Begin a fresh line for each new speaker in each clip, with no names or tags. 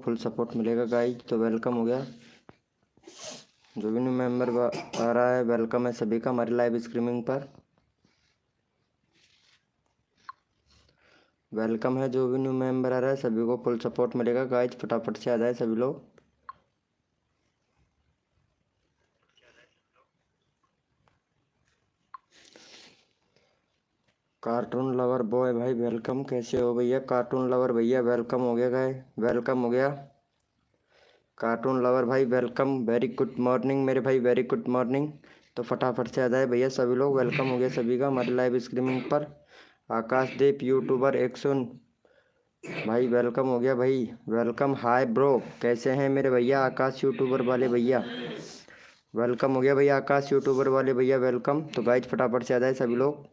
Full support मिलेगा guys. तो welcome हो गया, जो भी न्यू मेंबर आ रहा है वेलकम है सभी का हमारे लाइव स्ट्रीमिंग पर। वेलकम है, जो भी न्यू मेंबर आ रहा है सभी को फुल सपोर्ट मिलेगा गाइज। फटाफट से आ जाए सभी लोग। कार्टून लवर बॉय भाई वेलकम, कैसे हो भैया? कार्टून लवर भैया वेलकम हो गया गाय, वेलकम हो गया। कार्टून लवर भाई वेलकम, वेरी गुड मॉर्निंग मेरे भाई, वेरी गुड मॉर्निंग। तो फटाफट से आ जाए भैया सभी लोग, वेलकम हो गया सभी का हमारे लाइव स्ट्रीमिंग पर। आकाशदीप यूट्यूबर 100 भाई वेलकम हो गया भाई, वेलकम। हाय ब्रो, कैसे हैं मेरे भैया आकाश यूट्यूबर वाले भैया? वेलकम हो गया भैया आकाश यूट्यूबर वाले भैया, वेलकम। तो गाइज फटाफट से आ जाए सभी लोग।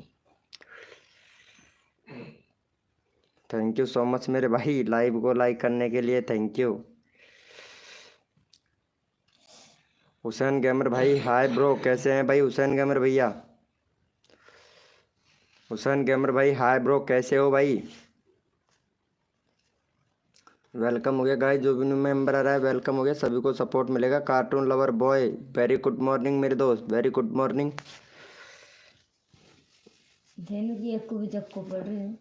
थैंक यू सो मच मेरे भाई लाइव को लाइक करने के लिए, थैंक यू। हुसैन गेमर भाई हाय ब्रो, कैसे हैं भाई हुसैन गेमर भैया? हुसैन गेमर भाई हाय ब्रो, कैसे हो भाई? वेलकम हो गया गाइस, जो भी न्यू मेंबर आ रहा है वेलकम हो गया, सभी को सपोर्ट मिलेगा। Cartoon lover boy very good morning मेरे दोस्त, वेरी गुड मॉर्निंग।
धेनु की एक को भी चक्को पड़ रही है,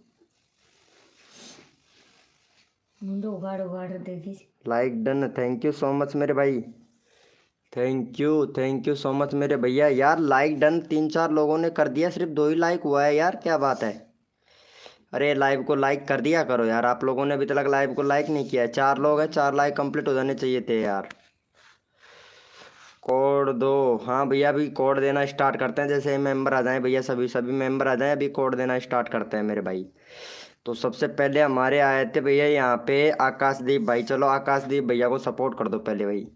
मुंडो उगाड़ उगाड़ देखी।
Like done, thank you so much मेरे भाई, थैंक यू सो मच मेरे भैया। यार लाइक डन 3-4 लोगों ने कर दिया, सिर्फ 2 ही लाइक हुआ है यार, क्या बात है? अरे लाइव को लाइक कर दिया करो यार, आप लोगों ने अभी तक लाइव को लाइक नहीं किया है। 4 लोग हैं, 4 लाइक कंप्लीट हो जाने चाहिए थे यार। कोड दो, हाँ भैया अभी कोड देना स्टार्ट करते हैं, जैसे मेंबर आ जाएं भैया, सभी सभी मेंबर आ जाएं, अभी कोड देना स्टार्ट करते हैं मेरे भाई। तो सबसे पहले हमारे आए थे भैया यहाँ पे आकाशदीप भाई, चलो आकाशदीप भैया को सपोर्ट कर दो पहले भाई।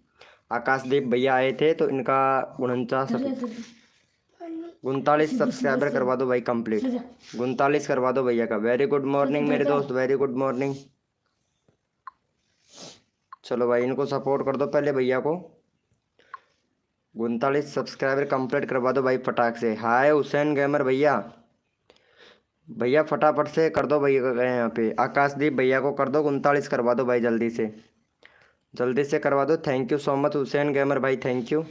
आकाशदीप भैया आए थे तो इनका 39 सब्सक्राइबर करवा दो भाई कंप्लीट, 39 करवा दो भैया का। वेरी गुड मॉर्निंग मेरे दोस्त, वेरी गुड मॉर्निंग। चलो भाई इनको सपोर्ट कर दो पहले भैया को, 39 सब्सक्राइबर कंप्लीट करवा दो भाई फटाक से। हाय हुसैन गेमर भैया, भैया फटाफट से कर दो भैया का यहाँ पे आकाशदीप भैया को कर दो, 39 करवा दो भाई जल्दी से, जल्दी से करवा दो। Thank you so much Hussain gamer भाई, थैंक यू।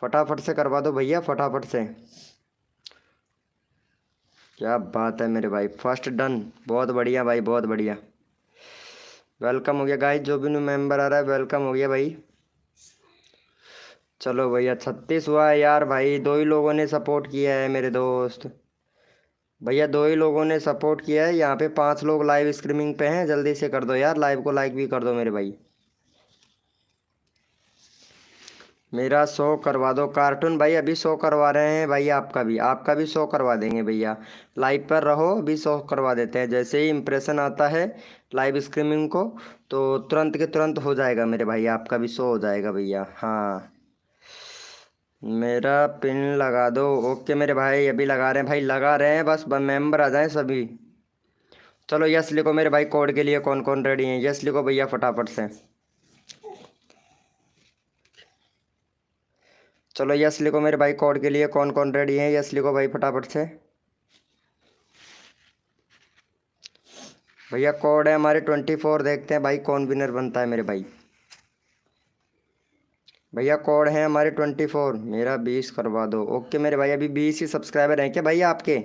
फटाफट से करवा दो भैया, फटाफट से। क्या बात है मेरे भाई, फर्स्ट डन, बहुत बढ़िया भाई, बहुत बढ़िया। वेलकम हो गया गाइस, जो भी न्यू मेंबर आ रहा है वेलकम हो गया भाई। चलो भैया 36 हुआ है यार भाई, 2 ही लोगों ने सपोर्ट किया है मेरे दोस्त भैया, 2 ही लोगों ने सपोर्ट किया है। यहाँ पे 5 लोग लाइव स्ट्रीमिंग पे हैं, जल्दी से कर दो यार, लाइव को लाइक भी कर दो मेरे भाई। मेरा शो करवा दो कार्टून भाई, अभी शो करवा रहे हैं भाई, आपका भी शो करवा देंगे भैया। लाइव पर रहो, अभी शो करवा देते हैं, जैसे ही इम्प्रेशन आता है लाइव स्ट्रीमिंग को तो तुरंत के तुरंत हो जाएगा मेरे भाई, आपका भी शो हो जाएगा भैया। हाँ मेरा पिन लगा दो, ओके मेरे भाई अभी लगा रहे हैं भाई, लगा रहे हैं, बस मेंबर आ जाएं सभी। चलो यस लिखो मेरे भाई, कोड के लिए कौन कौन रेडी हैं, यस लिखो भैया फटाफट से। चलो यस लिखो मेरे भाई, कोड के लिए कौन कौन रेडी हैं, यस लिखो भाई फटाफट से। भैया कोड है हमारे 24, देखते हैं भाई कौन विनर बनता है मेरे भाई। भैया कोड है हमारे 24, मेरा 20 करवा दो, ओके मेरे भाई। अभी 20 ही सब्सक्राइबर हैं क्या भैया आपके?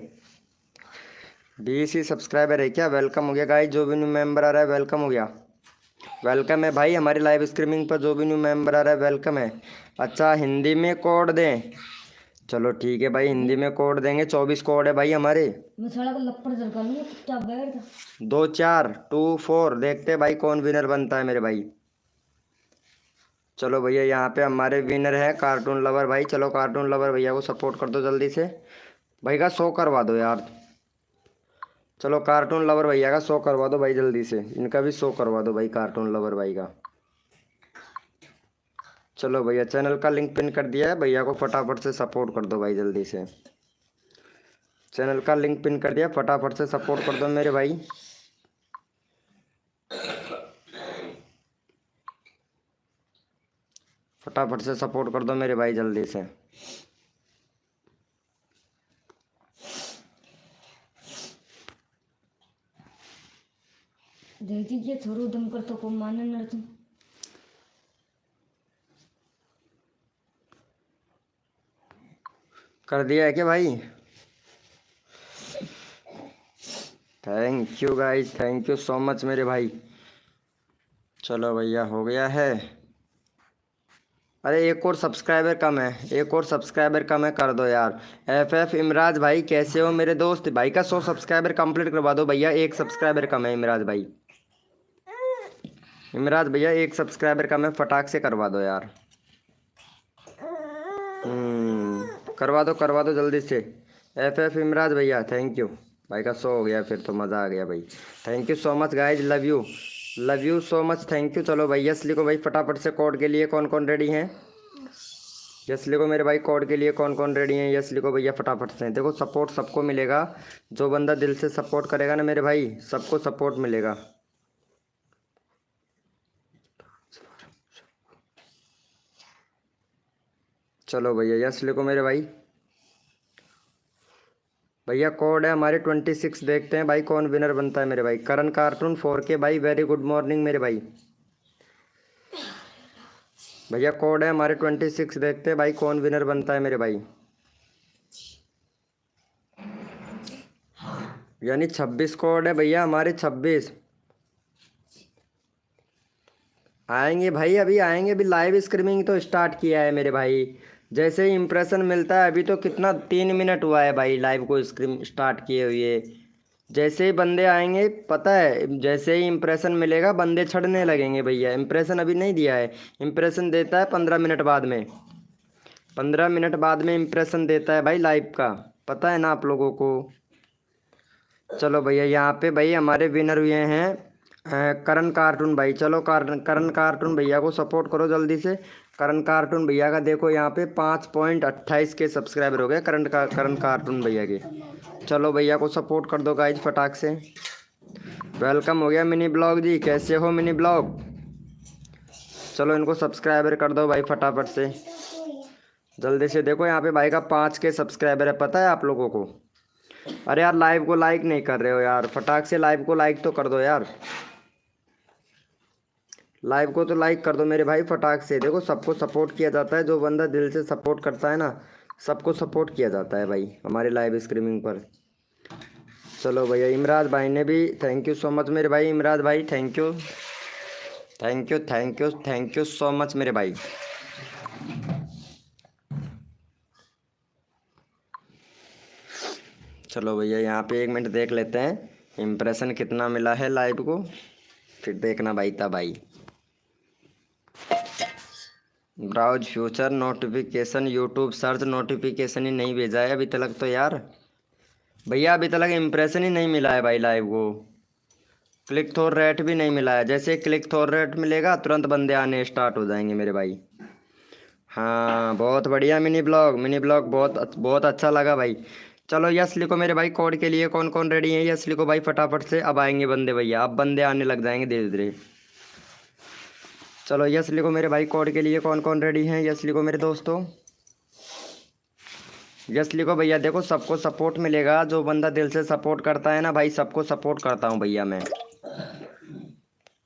20 ही सब्सक्राइबर है क्या? वेलकम हो गया गाइस, जो भी न्यू मेंबर आ रहा है वेलकम हो गया, वेलकम है भाई हमारी लाइव स्ट्रीमिंग पर, जो भी न्यू मेंबर आ रहा है वेलकम है। अच्छा हिंदी में कोड दें, चलो ठीक है भाई हिंदी में कोड देंगे, 24 कोड है भाई हमारे।
मैं साला को लपड़ झड़का लूंगा, चुपचाप बैठ जा।
2424, देखते हैं भाई कौन विनर बनता है मेरे भाई। चलो भैया यहाँ पे हमारे विनर है कार्टून लवर भाई, चलो कार्टून लवर भैया को सपोर्ट कर दो जल्दी से, भाई का शो करवा दो यार। चलो कार्टून लवर भैया का शो करवा दो भाई जल्दी से, इनका भी शो करवा दो भाई कार्टून लवर भाई का। चलो भैया चैनल का लिंक पिन कर दिया है, भैया को फटाफट से सपोर्ट कर दो भाई जल्दी से, चैनल का लिंक पिन कर दिया, फटाफट से सपोर्ट कर दो मेरे भाई। फटाफट से सपोर्ट कर दो मेरे भाई जल्दी से।
देखती ये थोड़ा दम कर तो को माने न तुम।
कर दिया है क्या भाई? Thank you guys, thank you so much मेरे भाई। चलो भैया हो गया है। अरे एक और सब्सक्राइबर कम है, एक और सब्सक्राइबर कम है, कर दो यार। एफ इमराज भाई कैसे हो मेरे दोस्त? भाई का 100 सब्सक्राइबर कंप्लीट करवा दो भैया, एक सब्सक्राइबर कम है इमराज भाई। इमराज भैया एक सब्सक्राइबर कम है, फटाक से करवा दो यार। करवा दो जल्दी से। एफ इमराज भैया थैंक यू। भाई का 100 हो गया, फिर तो मज़ा आ गया भाई। Thank you so much guys, love you so much, thank you. चलो भाई यस लिखो भाई फटाफट से। कोड के लिए कौन कौन रेडी हैं? यस लिखो मेरे भाई, कोड के लिए कौन कौन रेडी हैं? यस लिखो भैया फटाफट से। देखो सपोर्ट सबको मिलेगा, जो बंदा दिल से सपोर्ट करेगा ना मेरे भाई, सबको सपोर्ट मिलेगा। चलो भैया यस लिखो मेरे भाई। भैया कोड है हमारे 26। देखते हैं भाई कौन विनर बनता है मेरे भाई। करण कार्टून 4K भाई वेरी गुड मॉर्निंग मेरे भाई। भैया कोड है हमारे 26। देखते हैं भाई कौन विनर बनता है मेरे भाई। यानी 26 कोड है भैया हमारे, 26 आएंगे भाई, अभी आएंगे। अभी लाइव स्ट्रीमिंग तो स्टार्ट किया है मेरे भाई। जैसे ही इम्प्रेशन मिलता है, अभी तो कितना 3 मिनट हुआ है भाई लाइव को स्ट्रीम स्टार्ट किए हुए। जैसे ही बंदे आएंगे पता है, जैसे ही इम्प्रेशन मिलेगा बंदे छड़ने लगेंगे भैया। इम्प्रेशन अभी नहीं दिया है, इम्प्रेशन देता है 15 मिनट बाद में। 15 मिनट बाद में इम्प्रेशन देता है भाई लाइव का, पता है ना आप लोगों को। चलो भैया यहाँ पे भाई हमारे विनर हुए हैं करण कार्टून भाई। चलो करण कार्टून भैया को सपोर्ट करो जल्दी से। करण कार्टून भैया का देखो यहाँ पे 5.28 के सब्सक्राइबर हो गए करण कार्टून भैया के। चलो भैया को सपोर्ट कर दो गाइज फटाक से। वेलकम हो गया मिनी ब्लॉग जी, कैसे हो मिनी ब्लॉग? चलो इनको सब्सक्राइबर कर दो भाई फटाफट से जल्दी से। देखो यहाँ पे भाई का 5 के सब्सक्राइबर है, पता है आप लोगों को। अरे यार लाइव को लाइक नहीं कर रहे हो यार, फटाक से लाइव को लाइक तो कर दो यार। लाइव को तो लाइक कर दो मेरे भाई फटाक से। देखो सबको सपोर्ट किया जाता है, जो बंदा दिल से सपोर्ट करता है ना, सबको सपोर्ट किया जाता है भाई हमारे लाइव स्ट्रीमिंग पर। चलो भैया इमराज भाई ने भी थैंक यू सो मच मेरे भाई। इमराज भाई thank you thank you thank you thank you so much मेरे भाई। चलो भैया यहाँ पे 1 मिनट देख लेते हैं इम्प्रेशन कितना मिला है लाइव को, फिर देखना भाई था भाई। Browse future notification, YouTube search notification ही नहीं भेजा है अभी तक तो यार। भैया अभी तक इम्प्रेशन ही नहीं मिला है भाई लाइव को। क्लिक थ्रू रेट भी नहीं मिला है। जैसे क्लिक थ्रू रेट मिलेगा तुरंत बंदे आने स्टार्ट हो जाएंगे मेरे भाई। हाँ बहुत बढ़िया मिनी ब्लॉग बहुत अच्छा लगा भाई। चलो यस लिखो मेरे भाई, कोड के लिए कौन कौन रेडी है? यस लिखो भाई फटाफट से। अब आएंगे बंदे भैया, अब बंदे आने लग जाएंगे धीरे धीरे। चलो यस लिखो मेरे भाई, कोड के लिए कौन कौन रेडी हैं? यस लिखो मेरे दोस्तों, यस लिखो भैया। देखो सबको सपोर्ट मिलेगा, जो बंदा दिल से सपोर्ट करता है ना भाई, सबको सपोर्ट करता हूँ भैया मैं।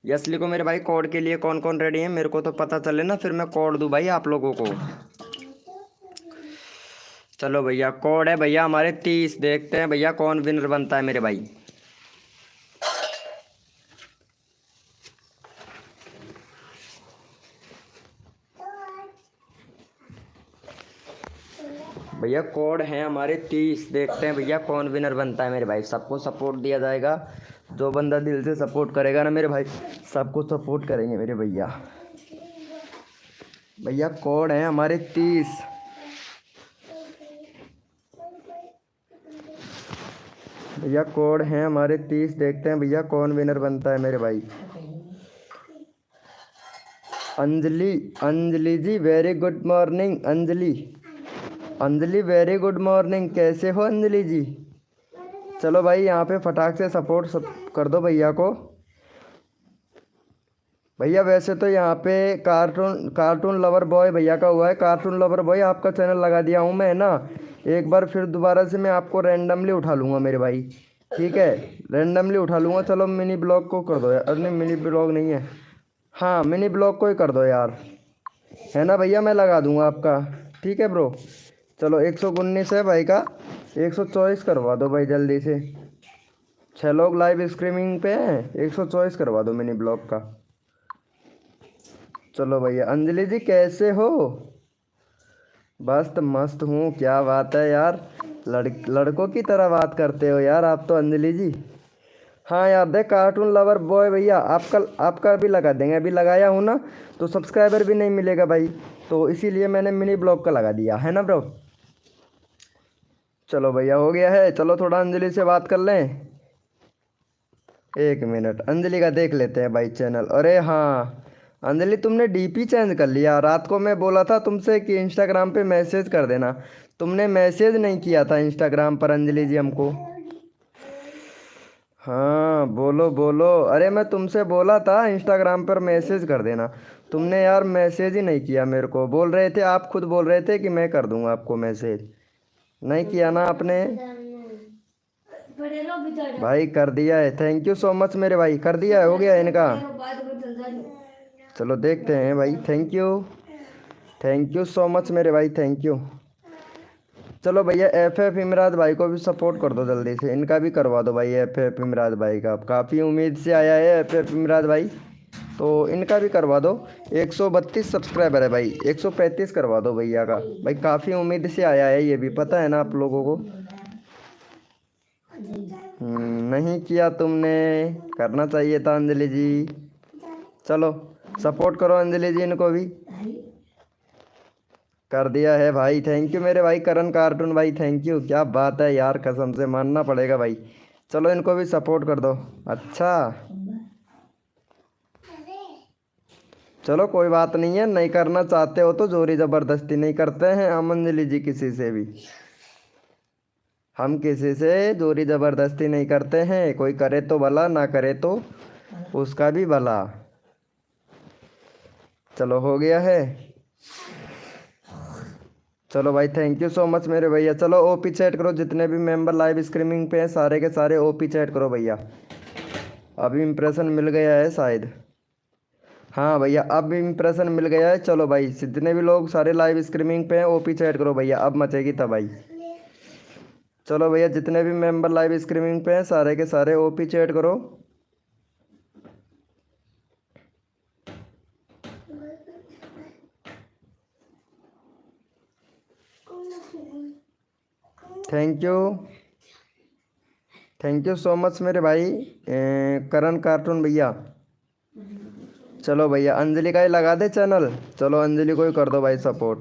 यस लिखो मेरे भाई, कोड के लिए कौन कौन रेडी है? मेरे को तो पता चले ना, फिर मैं कोड दूँ भाई आप लोगों को। चलो भैया कोड है भैया हमारे 30। देखते हैं भैया कौन विनर बनता है मेरे भाई। भैया कोड है हमारे 30। देखते हैं भैया कौन विनर बनता है मेरे भाई। सबको सपोर्ट दिया जाएगा, जो बंदा दिल से सपोर्ट करेगा ना मेरे भाई, सबको सपोर्ट करेंगे मेरे भैया। भैया कोड है हमारे 30। भैया कोड है हमारे 30। देखते हैं भैया कौन विनर बनता है मेरे भाई। Anjali ji very good morning. Anjali very good morning, कैसे हो अंजलि जी? चलो भाई यहाँ पे फटाक से सपोर्ट कर दो भैया को। भैया वैसे तो यहाँ पे कार्टून लवर बॉय भैया का हुआ है। कार्टून लवर बॉय आपका चैनल लगा दिया हूँ मैं ना, एक बार फिर दोबारा से मैं आपको रैंडमली उठा लूँगा मेरे भाई। ठीक है, रैंडमली उठा लूँगा। चलो मिनी ब्लॉग को कर दो यार। अरे नहीं, मिनी ब्लॉग नहीं है, हाँ मिनी ब्लॉग को ही कर दो यार, है ना भैया, मैं लगा दूंगा आपका। ठीक है ब्रो। चलो 119 है भाई का, 124 करवा दो भाई जल्दी से। 6 लोग लाइव स्ट्रीमिंग पे हैं, 124 करवा दो मिनी ब्लॉग का। चलो भैया। अंजलि जी कैसे हो? मस्त मस्त हूँ, क्या बात है यार, लड़कों की तरह बात करते हो यार आप तो अंजलि जी। हाँ यार देख, कार्टून लवर बॉय भैया, आपका भी लगा देंगे, अभी लगाया हूँ ना तो सब्सक्राइबर भी नहीं मिलेगा भाई, तो इसीलिए मैंने मिनी ब्लॉग का लगा दिया है ना ब्रो। चलो भैया हो गया है, चलो थोड़ा अंजलि से बात कर लें। 1 मिनट, अंजलि का देख लेते हैं भाई चैनल। अरे हाँ अंजलि, तुमने डीपी चेंज कर लिया। रात को मैं बोला था तुमसे कि इंस्टाग्राम पे मैसेज कर देना, तुमने मैसेज नहीं किया था इंस्टाग्राम पर अंजलि जी हमको। हाँ बोलो बोलो। अरे मैं तुमसे बोला था इंस्टाग्राम पर मैसेज कर देना, तुमने यार मैसेज ही नहीं किया मेरे को। बोल रहे थे, आप खुद बोल रहे थे कि मैं कर दूंगा आपको मैसेज, नहीं किया ना आपने। भाई कर दिया है, थैंक यू सो मच मेरे भाई, कर दिया है, हो गया है इनका। चलो देखते हैं भाई, थैंक यू सो मच मेरे भाई, थैंक यू। चलो भैया FF इमराज भाई को भी सपोर्ट कर दो जल्दी से, इनका भी करवा दो भाई। FF इमराज भाई का काफ़ी उम्मीद से आया है FF इमराज भाई, तो इनका भी करवा दो। 132 सब्सक्राइबर है भाई, 135 करवा दो भैया का। भाई काफ़ी उम्मीद से आया है, ये भी पता है ना आप लोगों को। नहीं किया तुमने, करना चाहिए था अंजलि जी। चलो सपोर्ट करो अंजलि जी इनको भी। कर दिया है भाई, थैंक यू मेरे भाई करण कार्टून भाई, थैंक यू, क्या बात है यार, कसम से मानना पड़ेगा भाई। चलो इनको भी सपोर्ट कर दो। अच्छा चलो कोई बात नहीं है, नहीं करना चाहते हो तो जोरी ज़बरदस्ती नहीं करते हैं हम अंजलि जी, किसी से भी हम किसी से जोरी ज़बरदस्ती नहीं करते हैं। कोई करे तो भला, ना करे तो उसका भी भला। चलो हो गया है। चलो भाई थैंक यू सो मच मेरे भैया। चलो ओपी चैट करो, जितने भी मेंबर लाइव स्ट्रीमिंग पे हैं सारे के सारे ओपी चैट करो भैया। अभी इम्प्रेशन मिल गया है शायद, हाँ भैया अब इम्प्रेशन मिल गया है। चलो भाई जितने भी लोग सारे लाइव स्ट्रीमिंग पे हैं ओपी चैट करो भैया, अब मचेगी तबाही। चलो भैया जितने भी मेंबर लाइव स्ट्रीमिंग पे हैं सारे के सारे ओपी चैट करो। थैंक यू सो मच मेरे भाई करण कार्टून भैया। चलो भैया अंजलि का ही लगा दे चैनल, चलो अंजलि को ही कर दो भाई सपोर्ट।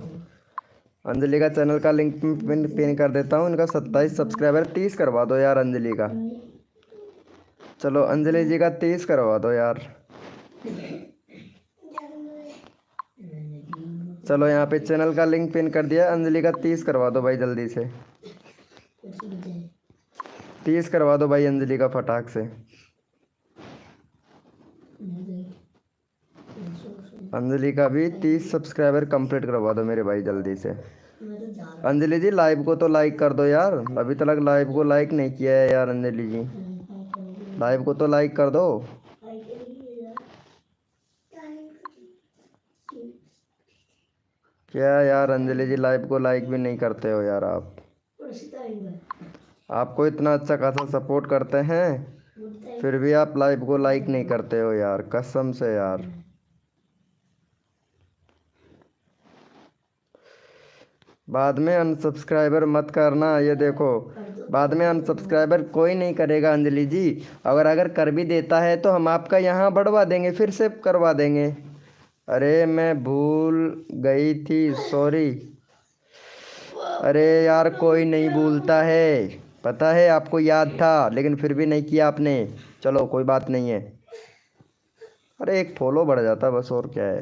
अंजलि का चैनल का लिंक पिन कर देता हूँ, इनका 27 सब्सक्राइबर, 30 करवा दो यार अंजलि का। चलो अंजलि जी का 30 करवा दो यार। चलो यहाँ पे चैनल का लिंक पिन कर दिया, अंजलि का 30 करवा दो भाई जल्दी से, 30 करवा दो भाई अंजलि का फटाक से। अंजलि का भी 30 सब्सक्राइबर कंप्लीट करवा दो मेरे भाई जल्दी से। अंजलि जी लाइव को तो लाइक कर दो यार, अभी तक लाइव को लाइक नहीं किया है यार अंजलि जी, लाइव को तो लाइक कर दो। क्या यार अंजलि जी लाइव को लाइक भी नहीं करते हो यार आप, आपको इतना अच्छा खासा सपोर्ट करते हैं फिर भी आप लाइव को लाइक नहीं करते हो यार, कसम से यार। बाद में अनसब्सक्राइबर मत करना, ये देखो बाद में अनसब्सक्राइबर कोई नहीं करेगा अंजलि जी, अगर कर भी देता है तो हम आपका यहाँ बढ़वा देंगे, फिर से करवा देंगे। अरे मैं भूल गई थी, सॉरी। अरे यार कोई नहीं भूलता है, पता है आपको याद था लेकिन फिर भी नहीं किया आपने, चलो कोई बात नहीं है। अरे एक फॉलो बढ़ जाता बस, और क्या है।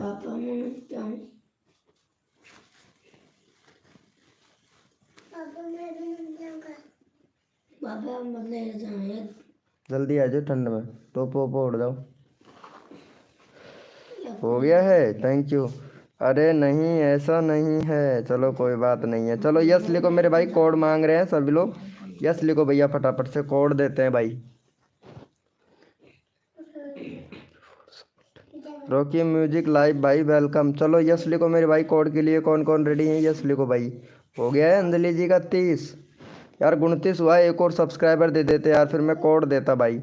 जल्दी आ जाओ, ठंड में टोपो वोपो उड़ जाओ। हो गया है, थैंक यू। अरे नहीं ऐसा नहीं है, चलो कोई बात नहीं है। चलो यस लिखो मेरे भाई, कोड मांग रहे हैं सभी लोग, यस लिखो भैया, फटाफट से कोड देते हैं भाई। रॉकी म्यूजिक लाइव भाई वेलकम। चलो यस लिखो मेरे भाई, कोड के लिए कौन कौन रेडी है? यस लिखो भाई। हो गया है अंजलि जी का 30 यार, 29 हुआ है। एक और सब्सक्राइबर दे देते यार, फिर मैं कोड देता भाई।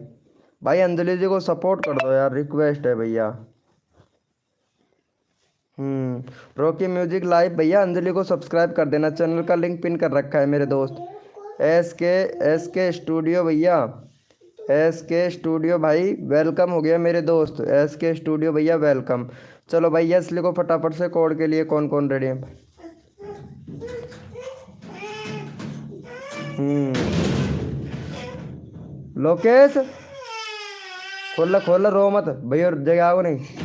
भाई अंजलि जी को सपोर्ट कर दो यार, रिक्वेस्ट है भैया। रॉकी म्यूजिक लाइव भैया, अंजलि को सब्सक्राइब कर देना, चैनल का लिंक पिन कर रखा है मेरे दोस्त। एस के स्टूडियो भैया, एस के स्टूडियो भाई वेलकम हो गया मेरे दोस्त। एस के स्टूडियो भैया वेलकम। चलो भाई यस लिखो फटाफट से, कोड के लिए कौन कौन रेडी है? लोकेश खोल खोल, रो मत भैया, जगह आओ नहीं।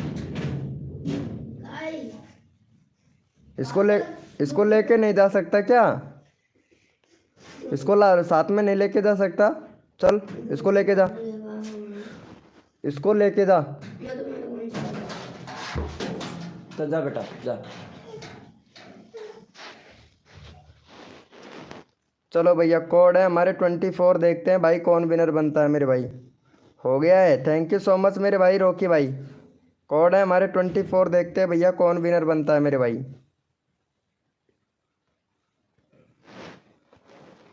इसको लेके नहीं जा सकता क्या? इसको ला, साथ में नहीं लेके जा सकता? चल इसको लेके जा, इसको लेके जा। चल जा बेटा जा। चलो भैया कोड है हमारे 24, देखते हैं भाई कौन विनर बनता है मेरे भाई। हो गया है, थैंक यू सो मच मेरे भाई रॉकी भाई। कोड है हमारे 24, देखते हैं भैया कौन विनर बनता है मेरे भाई।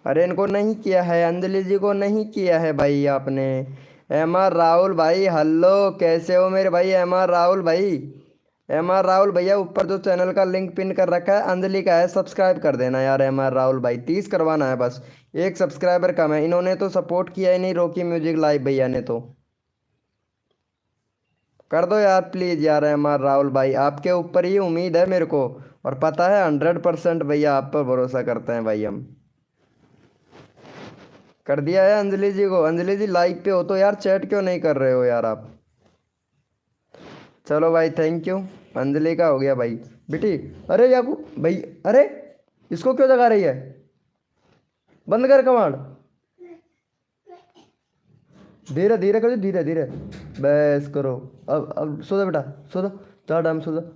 अरे इनको नहीं किया है, अंजलि जी को नहीं किया है भाई आपने। एम आर राहुल भाई हेलो, कैसे हो मेरे भाई? एम आर राहुल भाई, एम आर राहुल भैया ऊपर जो चैनल का लिंक पिन कर रखा है अंजलि का है, सब्सक्राइब कर देना यार। एम आर राहुल भाई 30 करवाना है बस, एक सब्सक्राइबर कम है। इन्होंने तो सपोर्ट किया ही नहीं रॉकी म्यूजिक लाइव भैया ने, तो कर दो यार प्लीज़ यार। एम आर राहुल भाई आपके ऊपर ही उम्मीद है मेरे को, और पता है 100% भैया आप पर भरोसा करते हैं भाई हम। कर दिया है अंजलि जी को। अंजलि जी लाइव पे हो तो यार चैट क्यों नहीं कर रहे हो यार आप? चलो भाई थैंक यू, अंजलि का हो गया भाई। बेटी अरे याकू भाई, अरे इसको क्यों जगा रही है? बंद कर कमांड, धीरे धीरे करो, धीरे धीरे बस करो। अब सो जा बेटा, सो जा, जा डाम सो जा।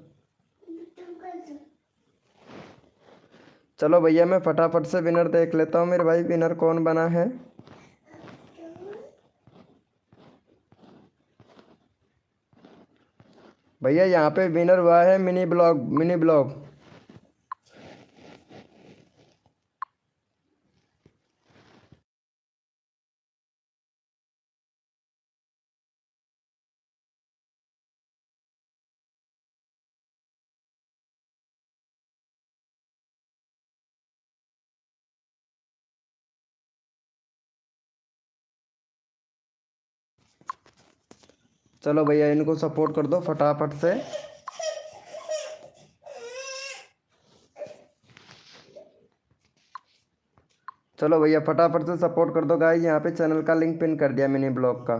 चलो भैया मैं फटाफट से विनर देख लेता हूँ मेरे भाई, विनर कौन बना है। भैया यहाँ पे विनर हुआ है मिनी ब्लॉग, मिनी ब्लॉग। चलो भैया इनको सपोर्ट कर दो फटाफट से। चलो भैया फटाफट से सपोर्ट कर दो गाइस, यहाँ पे चैनल का लिंक पिन कर दिया मिनी ब्लॉग का।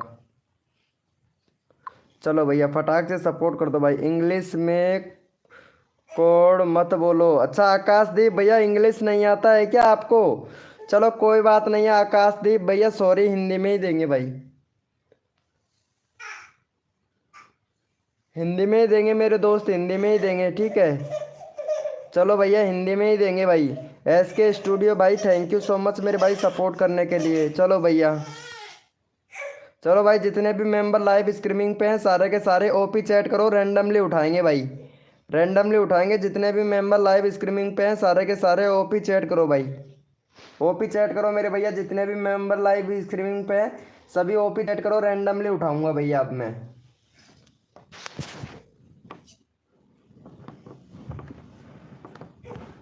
चलो भैया फटाक से सपोर्ट कर दो भाई। इंग्लिश में कोड मत बोलो। अच्छा आकाशदीप भैया इंग्लिश नहीं आता है क्या आपको? चलो कोई बात नहीं है आकाशदीप भैया, सॉरी हिंदी में ही देंगे भाई, हिंदी में ही देंगे मेरे दोस्त, हिंदी में ही देंगे ठीक है। चलो भैया हिंदी में ही देंगे भाई। एस के स्टूडियो भाई थैंक यू सो मच मेरे भाई सपोर्ट करने के लिए। चलो भैया, चलो भाई जितने भी मेंबर लाइव स्ट्रीमिंग पे हैं सारे के सारे ओपी चैट करो, रैंडमली उठाएंगे भाई, रैंडमली उठाएंगे। जितने भी मेंबर लाइव स्ट्रीमिंग पे हैं सारे के सारे ओपी चैट करो भाई, ओपी चैट करो मेरे भैया। जितने भी मेंबर लाइव स्ट्रीमिंग पे हैं सभी ओपी चैट करो, रैंडमली उठाऊंगा भैया अब मैं।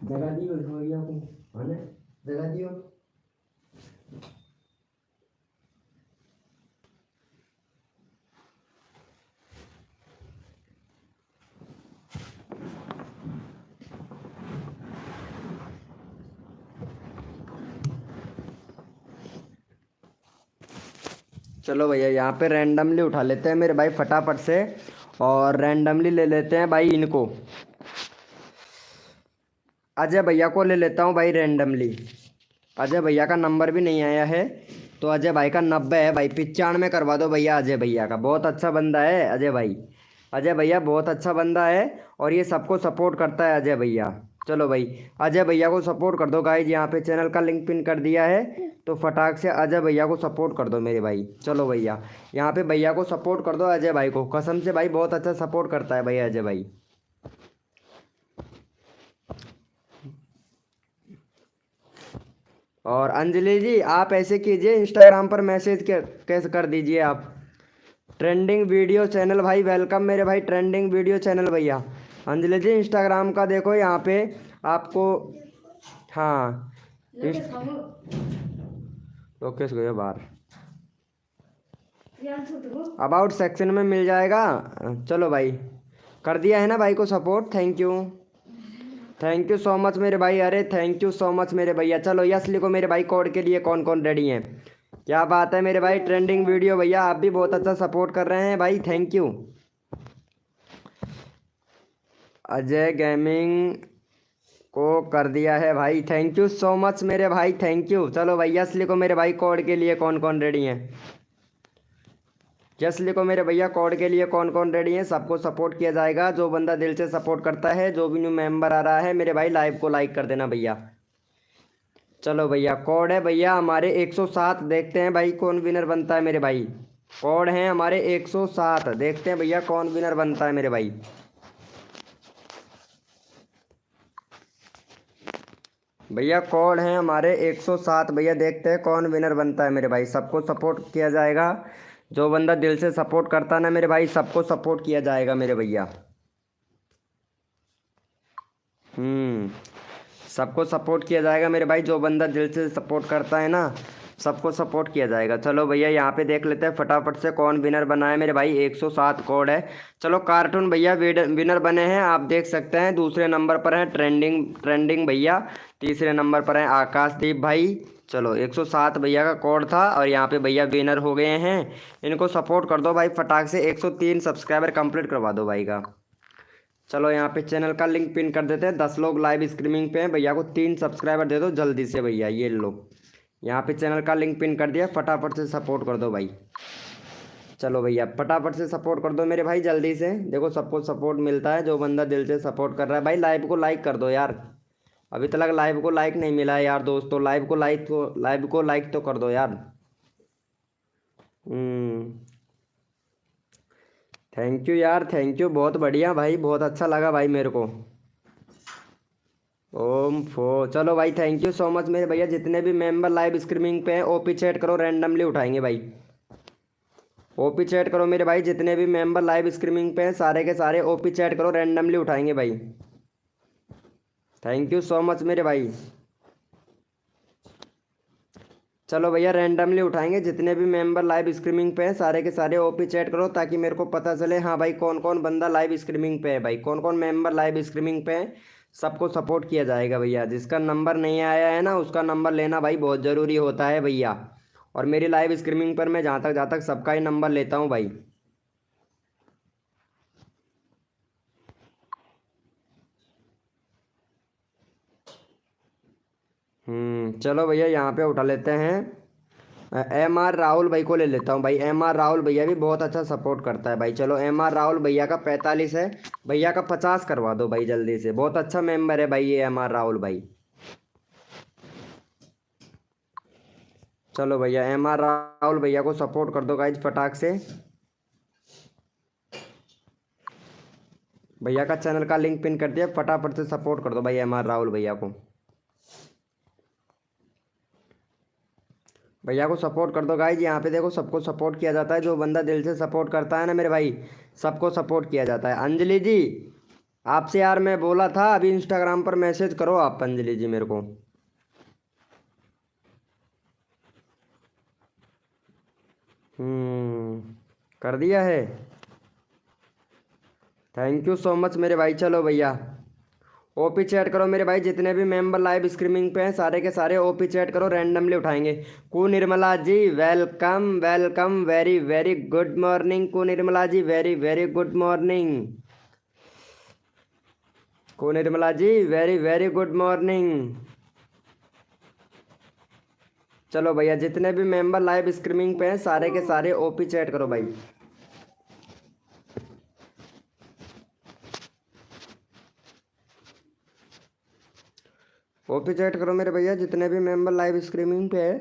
जगह दियो भैया को, है ना? जगह दियो। चलो भैया यहाँ पे रैंडमली उठा लेते हैं मेरे भाई फटाफट से, और रैंडमली ले लेते हैं भाई इनको। अजय भैया को ले लेता हूँ भाई रैंडमली। अजय भैया का नंबर भी नहीं आया है, तो अजय भाई का 90 है भाई, 95 करवा दो भैया अजय भैया का। बहुत अच्छा बंदा है अजय भाई, अजय भैया बहुत अच्छा बंदा है और ये सबको सपोर्ट करता है अजय भैया। चलो भाई अजय भैया को सपोर्ट कर दो गाइज, यहाँ पे चैनल का लिंक पिन कर दिया है, तो फटाक से अजय भैया को सपोर्ट कर दो मेरे भाई। चलो भैया यहाँ पे भैया को सपोर्ट कर दो, अजय भाई को, कसम से भाई बहुत अच्छा सपोर्ट करता है भैया अजय भाई। और अंजलि जी आप ऐसे कीजिए, इंस्टाग्राम पर मैसेज कैसे कर दीजिए आप, ट्रेंडिंग वीडियो चैनल भाई वेलकम मेरे भाई, ट्रेंडिंग वीडियो चैनल भैया। अंजलि जी इंस्टाग्राम का देखो यहाँ पे आपको, हाँ लोकेश गया बाहर, अबाउट सेक्शन में मिल जाएगा। चलो भाई कर दिया है ना भाई को support, thank you so much मेरे भाई, अरे थैंक यू सो मच मेरे भैया। चलो यस लिखो मेरे भाई, कोड के लिए कौन कौन रेडी हैं, क्या बात है मेरे भाई, ट्रेंडिंग वीडियो भैया आप भी बहुत अच्छा सपोर्ट कर रहे हैं भाई, थैंक यू। अजय गेमिंग को कर दिया है भाई, थैंक यू सो मच मेरे भाई, थैंक यू। चलो भाई यस लिखो मेरे भाई, कोड के लिए कौन कौन रेडी हैं, यस लिखो मेरे भैया, कोड के लिए कौन कौन रेडी हैं। सबको सपोर्ट किया जाएगा, जो बंदा दिल से सपोर्ट करता है, जो भी न्यू मेंबर आ रहा है मेरे भाई लाइव को लाइक कर देना भैया। चलो भैया कोड है भैया हमारे 107, देखते हैं भाई कौन विनर बनता है मेरे भाई, कोड हैं हमारे 107, देखते हैं भैया कौन विनर बनता है मेरे भाई। भैया कोड हैं हमारे 107 भैया, देखते हैं कौन विनर बनता है मेरे भाई। सबको सपोर्ट किया जाएगा, जो बंदा दिल से सपोर्ट करता है ना मेरे भाई, सबको सपोर्ट किया जाएगा मेरे भैया। सबको सपोर्ट किया जाएगा मेरे भाई, जो बंदा दिल से सपोर्ट करता है ना सबको सपोर्ट किया जाएगा। चलो भैया यहाँ पे देख लेते हैं फटाफट से कौन विनर बना है मेरे भाई, 107 कोड है। चलो कार्टून भैया विनर बने हैं, आप देख सकते हैं। दूसरे नंबर पर है ट्रेंडिंग भैया, तीसरे नंबर पर है आकाशदीप भाई। चलो 107 भैया का कोड था और यहाँ पे भैया विनर हो गए हैं, इनको सपोर्ट कर दो भाई फटाक से, 103 सब्सक्राइबर कंप्लीट करवा दो भाई का। चलो यहाँ पे चैनल का लिंक पिन कर देते हैं, 10 लोग लाइव स्ट्रीमिंग पे हैं, भैया को 3 सब्सक्राइबर दे दो जल्दी से भैया, ये लो यहाँ पे चैनल का लिंक पिन कर दिया, फटाफट से सपोर्ट कर दो भाई। चलो भैया फटाफट से सपोर्ट कर दो मेरे भाई जल्दी से, देखो सबको सपोर्ट मिलता है, जो बंदा दिल से सपोर्ट कर रहा है भाई। लाइव को लाइक कर दो यार, अभी तक लाइव को लाइक नहीं मिला है यार दोस्तों, लाइव को लाइक तो कर दो यार। थैंक यू यार, थैंक यू, बहुत बढ़िया भाई, बहुत अच्छा लगा भाई मेरे को। ओम फो, चलो भाई थैंक यू सो मच मेरे भैया। जितने भी मेंबर लाइव स्ट्रीमिंग पे हैं ओपी चैट करो, रैंडमली उठाएंगे भाई, ओपी चैट करो मेरे भाई। जितने भी मेंबर लाइव स्ट्रीमिंग पे हैं सारे के सारे ओपी चैट करो, रैंडमली उठाएंगे भाई। थैंक यू सो मच मेरे भाई। चलो भैया रैंडमली उठाएंगे, जितने भी मेंबर लाइव स्ट्रीमिंग पे हैं सारे के सारे ओपी चैट करो, ताकि मेरे को पता चले हाँ भाई कौन कौन बंदा लाइव स्ट्रीमिंग पे है भाई, कौन कौन मेंबर लाइव स्ट्रीमिंग पे है। सबको सपोर्ट किया जाएगा भैया, जिसका नंबर नहीं आया है ना उसका नंबर लेना भाई बहुत ज़रूरी होता है भैया। और मेरी लाइव स्ट्रीमिंग पर मैं जहाँ तक सबका ही नंबर लेता हूँ भाई। चलो भैया यहाँ पे उठा लेते हैं, MR राहुल भाई को ले लेता हूँ भाई। MR राहुल भैया भी बहुत अच्छा सपोर्ट करता है भाई। चलो MR राहुल भैया का 45 है, भैया का 50 करवा दो भाई जल्दी से, बहुत अच्छा मेंबर है भाई ये MR राहुल भाई। चलो भैया MR राहुल भैया को सपोर्ट कर दो गाइज फटाक से, भैया का चैनल का लिंक पिन कर दिया, फटाफट से सपोर्ट कर दो भाई MR राहुल भैया को। भैया को सपोर्ट कर दो गाइज, यहाँ पे देखो सबको सपोर्ट किया जाता है, जो बंदा दिल से सपोर्ट करता है ना मेरे भाई सबको सपोर्ट किया जाता है। अंजलि जी आपसे यार मैं बोला था, अभी इंस्टाग्राम पर मैसेज करो आप अंजलि जी मेरे को। कर दिया है, थैंक यू सो मच मेरे भाई। चलो भैया ओपी चैट करो मेरे भाई, जितने भी मेंबर लाइव स्ट्रीमिंग पे हैं सारे के सारे ओपी चैट करो, रैंडमली उठाएंगे। Ku Nirmala ji welcome welcome, very very good morning Ku Nirmala ji, very very good morning Ku Nirmala ji, very very good morning. चलो भैया जितने भी मेंबर लाइव स्ट्रीमिंग पे हैं सारे के सारे ओपी चैट करो भाई। ओपी चैट करो मेरे भैया जितने भी मेंबर लाइव स्ट्रीमिंग पे है।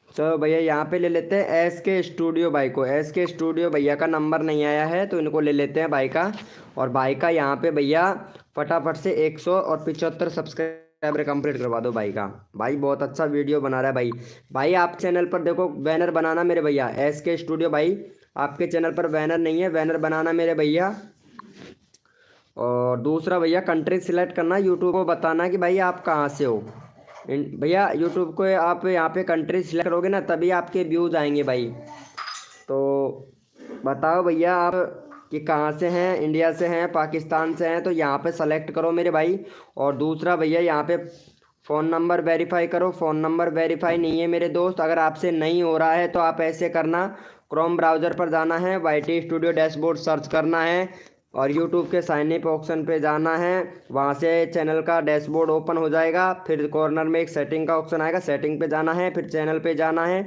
चलो भैया यहाँ पे ले लेते हैं एस के स्टूडियो भाई को। एस के स्टूडियो भैया का नंबर नहीं आया है तो इनको ले लेते हैं भाई का। और भाई का यहाँ पे भैया फटाफट से 175 सब्सक्राइबर कंप्लीट करवा दो भाई का। भाई बहुत अच्छा वीडियो बना रहा है भाई। भाई आप चैनल पर देखो बैनर बनाना मेरे भैया, एस के स्टूडियो भाई आपके चैनल पर बैनर नहीं है, बैनर बनाना मेरे भैया। और दूसरा भैया कंट्री सिलेक्ट करना, यूट्यूब को बताना कि भाई आप कहाँ से हो। भैया यूट्यूब को आप यहाँ पे कंट्री सिलेक्ट करोगे ना तभी आपके व्यूज़ आएंगे भाई। तो बताओ भैया आप कि कहाँ से हैं, इंडिया से हैं, पाकिस्तान से हैं, तो यहाँ पे सेलेक्ट करो मेरे भाई। और दूसरा भैया यहाँ पे फ़ोन नंबर वेरीफाई करो। फ़ोन नंबर वेरीफाई नहीं है मेरे दोस्त, अगर आपसे नहीं हो रहा है तो आप ऐसे करना, क्रोम ब्राउज़र पर जाना है, वाईटी स्टूडियो डैशबोर्ड सर्च करना है और यूट्यूब के साइन अप ऑप्शन पे जाना है। वहाँ से चैनल का डैशबोर्ड ओपन हो जाएगा, फिर कॉर्नर में एक सेटिंग का ऑप्शन आएगा, सेटिंग पे जाना है, फिर चैनल पे जाना है।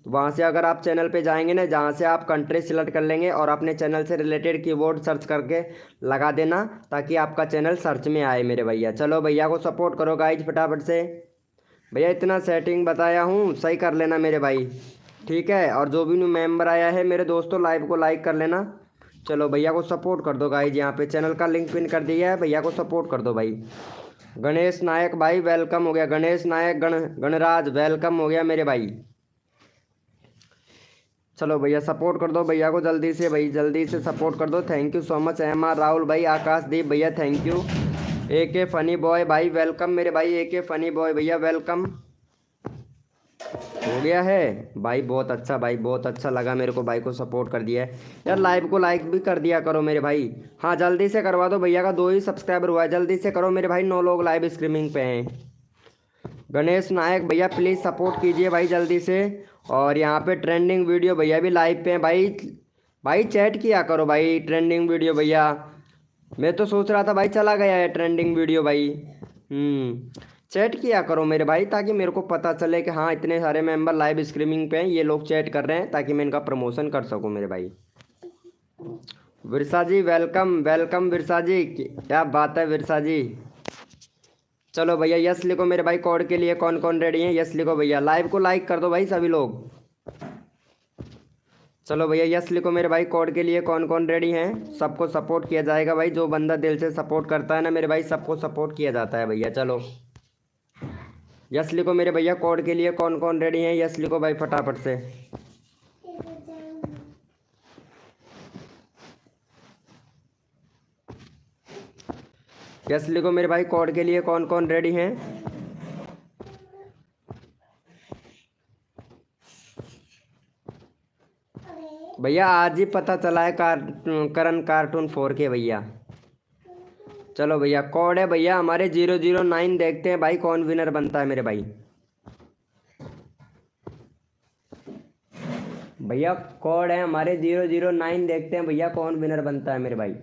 तो वहाँ से अगर आप चैनल पे जाएंगे ना, जहाँ से आप कंट्री सिलेक्ट कर लेंगे और अपने चैनल से रिलेटेड कीवर्ड सर्च करके लगा देना ताकि आपका चैनल सर्च में आए मेरे भैया। चलो भैया को सपोर्ट करो गाइज फटाफट से। भैया इतना सेटिंग बताया हूँ सही कर लेना मेरे भाई, ठीक है। और जो भी न्यू मेंबर आया है मेरे दोस्तों लाइव को लाइक कर लेना। चलो भैया को सपोर्ट कर दो गाइज, यहाँ पे चैनल का लिंक पिन कर दिया है, भैया को सपोर्ट कर दो भाई। गणेश नायक भाई वेलकम हो गया, गणेश नायक गणराज वेलकम हो गया मेरे भाई। चलो भैया सपोर्ट कर दो भैया को जल्दी से भाई, जल्दी से सपोर्ट कर दो। Thank you so much MR Rahul भाई, आकाशदीप भैया thank you. AK funny boy भाई वेलकम मेरे भाई, AK फनी बॉय भैया वेलकम। हो गया है भाई, बहुत अच्छा भाई, बहुत अच्छा लगा मेरे को, भाई को सपोर्ट कर दिया है यार। लाइव को लाइक भी कर दिया करो मेरे भाई। हाँ जल्दी से करवा दो, भैया का 2 ही सब्सक्राइबर हुआ है, जल्दी से करो मेरे भाई। 9 लोग लाइव स्ट्रीमिंग पे हैं। गणेश नायक भैया प्लीज़ सपोर्ट कीजिए भाई जल्दी से। और यहाँ पे ट्रेंडिंग वीडियो भैया भी लाइव पे हैं भाई। भाई चैट किया करो भाई ट्रेंडिंग वीडियो भैया। मैं तो सोच रहा था भाई चला गया है ट्रेंडिंग वीडियो भाई। चैट किया करो मेरे भाई ताकि मेरे को पता चले कि हाँ इतने सारे मेंबर लाइव स्ट्रीमिंग पे हैं, ये लोग चैट कर रहे हैं, ताकि मैं इनका प्रमोशन कर सकूँ मेरे भाई। विरसा जी वेलकम वेलकम विरसा जी, क्या बात है विरसा जी। चलो भैया यस लिखो मेरे भाई, कोड के लिए कौन कौन रेडी है यस लिखो भैया। लाइव को लाइक कर दो भाई सभी लोग। चलो भैया यस लिखो मेरे भाई, कोड के लिए कौन कौन रेडी हैं। सबको सपोर्ट किया जाएगा भाई, जो बंदा दिल से सपोर्ट करता है ना मेरे भाई सबको सपोर्ट किया जाता है भैया। चलो यस लिखो मेरे भैया, कोड के लिए कौन कौन रेडी हैं यस लिखो भाई फटाफट से। यस लिखो मेरे भाई, कोड के लिए कौन कौन रेडी हैं। भैया आज ही पता चला है करण कार्टून 4 के भैया। चलो भैया कोड है भैया हमारे 009, देखते हैं भाई कौन विनर बनता है मेरे भाई। भैया कोड है हमारे 009, देखते हैं भैया कौन विनर बनता है मेरे भाई।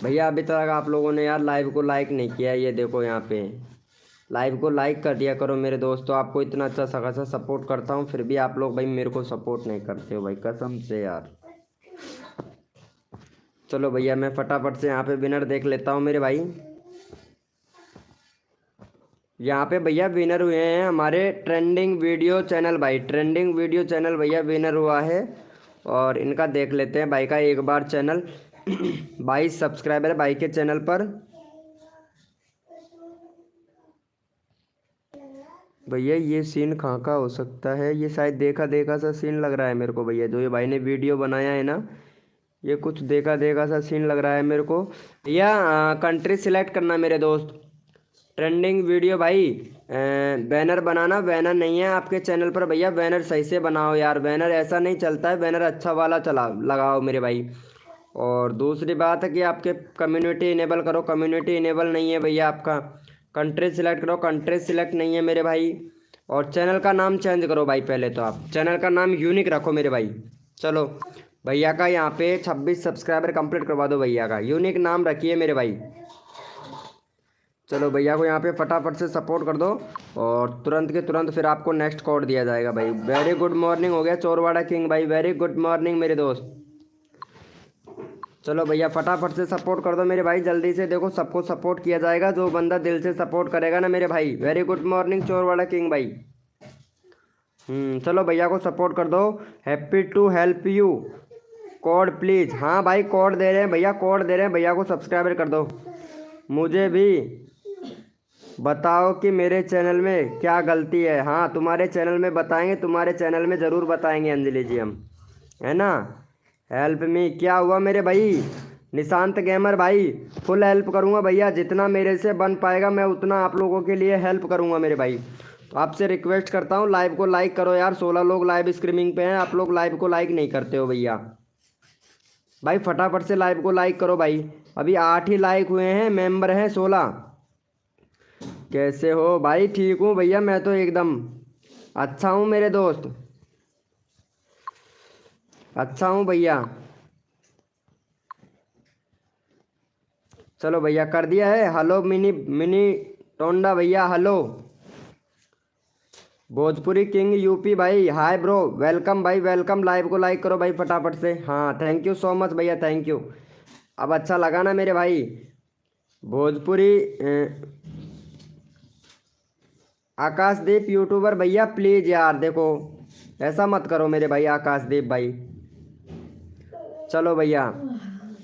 भैया अभी तक आप लोगों ने यार लाइव को लाइक नहीं किया, ये देखो यहाँ पे लाइव को लाइक कर दिया करो मेरे दोस्तों। आपको इतना अच्छा खासा सपोर्ट करता हूँ फिर भी आप लोग भाई मेरे को सपोर्ट नहीं करते हो भाई, कसम से यार। चलो भैया मैं फटाफट से यहाँ पे विनर देख लेता हूँ मेरे भाई। यहाँ पे भैया विनर हुए हैं हमारे ट्रेंडिंग वीडियो चैनल भाई, ट्रेंडिंग वीडियो चैनल भैया विनर हुआ है। और इनका देख लेते हैं भाई का एक बार चैनल। 22 सब्सक्राइबर है भाई के चैनल पर। भैया ये सीन कहाँ का हो सकता है, ये शायद देखा देखा सा सीन लग रहा है मेरे को भैया। जो ये भाई ने वीडियो बनाया है ना, ये कुछ देखा देखा सा सीन लग रहा है मेरे को भैया। कंट्री सिलेक्ट करना मेरे दोस्त, ट्रेंडिंग वीडियो भाई। बैनर बनाना, बैनर नहीं है आपके चैनल पर भैया, बैनर सही से बनाओ यार, बैनर ऐसा नहीं चलता है, बैनर अच्छा वाला चला लगाओ मेरे भाई। और दूसरी बात है कि आपके कम्युनिटी इनेबल करो, कम्युनिटी इनेबल नहीं है भैया आपका। कंट्री सिलेक्ट करो, कंट्री सिलेक्ट नहीं है मेरे भाई। और चैनल का नाम चेंज करो भाई, पहले तो आप चैनल का नाम यूनिक रखो मेरे भाई। चलो भैया का यहाँ पे 26 सब्सक्राइबर कंप्लीट करवा दो, भैया का यूनिक नाम रखिए मेरे भाई। चलो भैया को यहाँ पे फटाफट से सपोर्ट कर दो और तुरंत के तुरंत फिर आपको नेक्स्ट कोड दिया जाएगा भाई। वेरी गुड मॉर्निंग हो गया चोरवाड़ा किंग भाई, वेरी गुड मॉर्निंग मेरे दोस्त। चलो भैया फटाफट से सपोर्ट कर दो मेरे भाई जल्दी से, देखो सबको सपोर्ट किया जाएगा जो बंदा दिल से सपोर्ट करेगा ना मेरे भाई। Very good morning Chorwada king भाई। चलो भैया को सपोर्ट कर दो। Happy to help you code please. हाँ भाई कोड दे रहे हैं भैया, कोड दे रहे हैं भैया को सब्सक्राइबर कर दो। मुझे भी बताओ कि मेरे चैनल में क्या गलती है। हाँ तुम्हारे चैनल में बताएंगे, तुम्हारे चैनल में ज़रूर बताएंगे अंजलि जी हम, है ना। हेल्प मी क्या हुआ मेरे भाई निशांत गेमर भाई, फुल हेल्प करूँगा भैया, जितना मेरे से बन पाएगा मैं उतना आप लोगों के लिए हेल्प करूँगा मेरे भाई। तो आपसे रिक्वेस्ट करता हूँ लाइव को लाइक करो यार, 16 लोग लाइव स्ट्रीमिंग पे हैं, आप लोग लाइव को लाइक नहीं करते हो भैया। भाई फटाफट से लाइव को लाइक करो भाई, अभी 8 ही लाइक हुए हैं, मेंबर हैं 16। कैसे हो भाई? ठीक हूँ भैया मैं तो एकदम अच्छा हूँ मेरे दोस्त, अच्छा हूँ भैया। चलो भैया कर दिया है। हेलो मिनी मिनी टोंडा भैया, हेलो भोजपुरी किंग यूपी भाई, हाय ब्रो, वेलकम भाई वेलकम। लाइव को लाइक करो भाई फटाफट से। हाँ थैंक यू सो मच भैया, थैंक यू। अब अच्छा लगा ना मेरे भाई भोजपुरी आकाशदीप यूट्यूबर भैया प्लीज़ यार, देखो ऐसा मत करो मेरे भाई आकाशदीप भाई। चलो भैया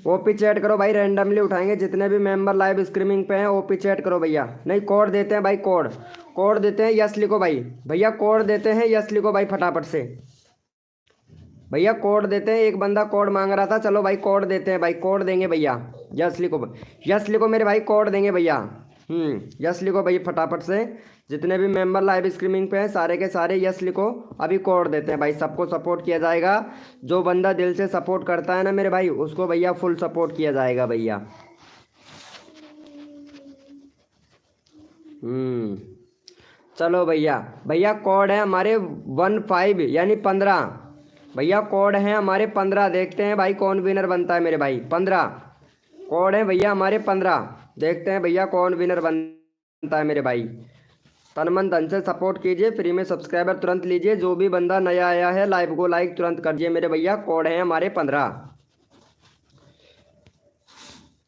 ओपी चैट करो भाई, रैंडमली उठाएंगे जितने भी मेंबर लाइव स्ट्रीमिंग पे हैं, ओपी चैट करो भैया। नहीं कोड देते हैं भाई, कोड देते हैं, यस लिखो भाई। भैया कोड देते हैं, यस लिखो भाई फटाफट से। भैया कोड देते हैं, एक बंदा कोड मांग रहा था, चलो भाई कोड देते हैं भाई, कोड देंगे भैया। यस लिखो, यस लिखो मेरे भाई, कोड देंगे भैया। यस लिखो भाई फटाफट से, जितने भी मेंबर लाइव स्ट्रीमिंग पे हैं सारे के सारे यस लिखो। अभी कोड देते हैं भाई, सबको सपोर्ट किया जाएगा, जो बंदा दिल से सपोर्ट करता है ना मेरे भाई उसको भैया फुल सपोर्ट किया जाएगा भैया। चलो भैया, भैया कोड है हमारे 15 यानी 15। भैया कोड है हमारे 15, देखते हैं भाई कौन विनर बनता है मेरे भाई। 15 कोड है भैया हमारे 15, देखते हैं भैया कौन विनर बनता है मेरे भाई। तन मन धन से सपोर्ट कीजिए, फ्री में सब्सक्राइबर तुरंत लीजिए, जो भी बंदा नया आया है लाइव को लाइक तुरंत कर दिए मेरे भैया। कोड है हमारे 15।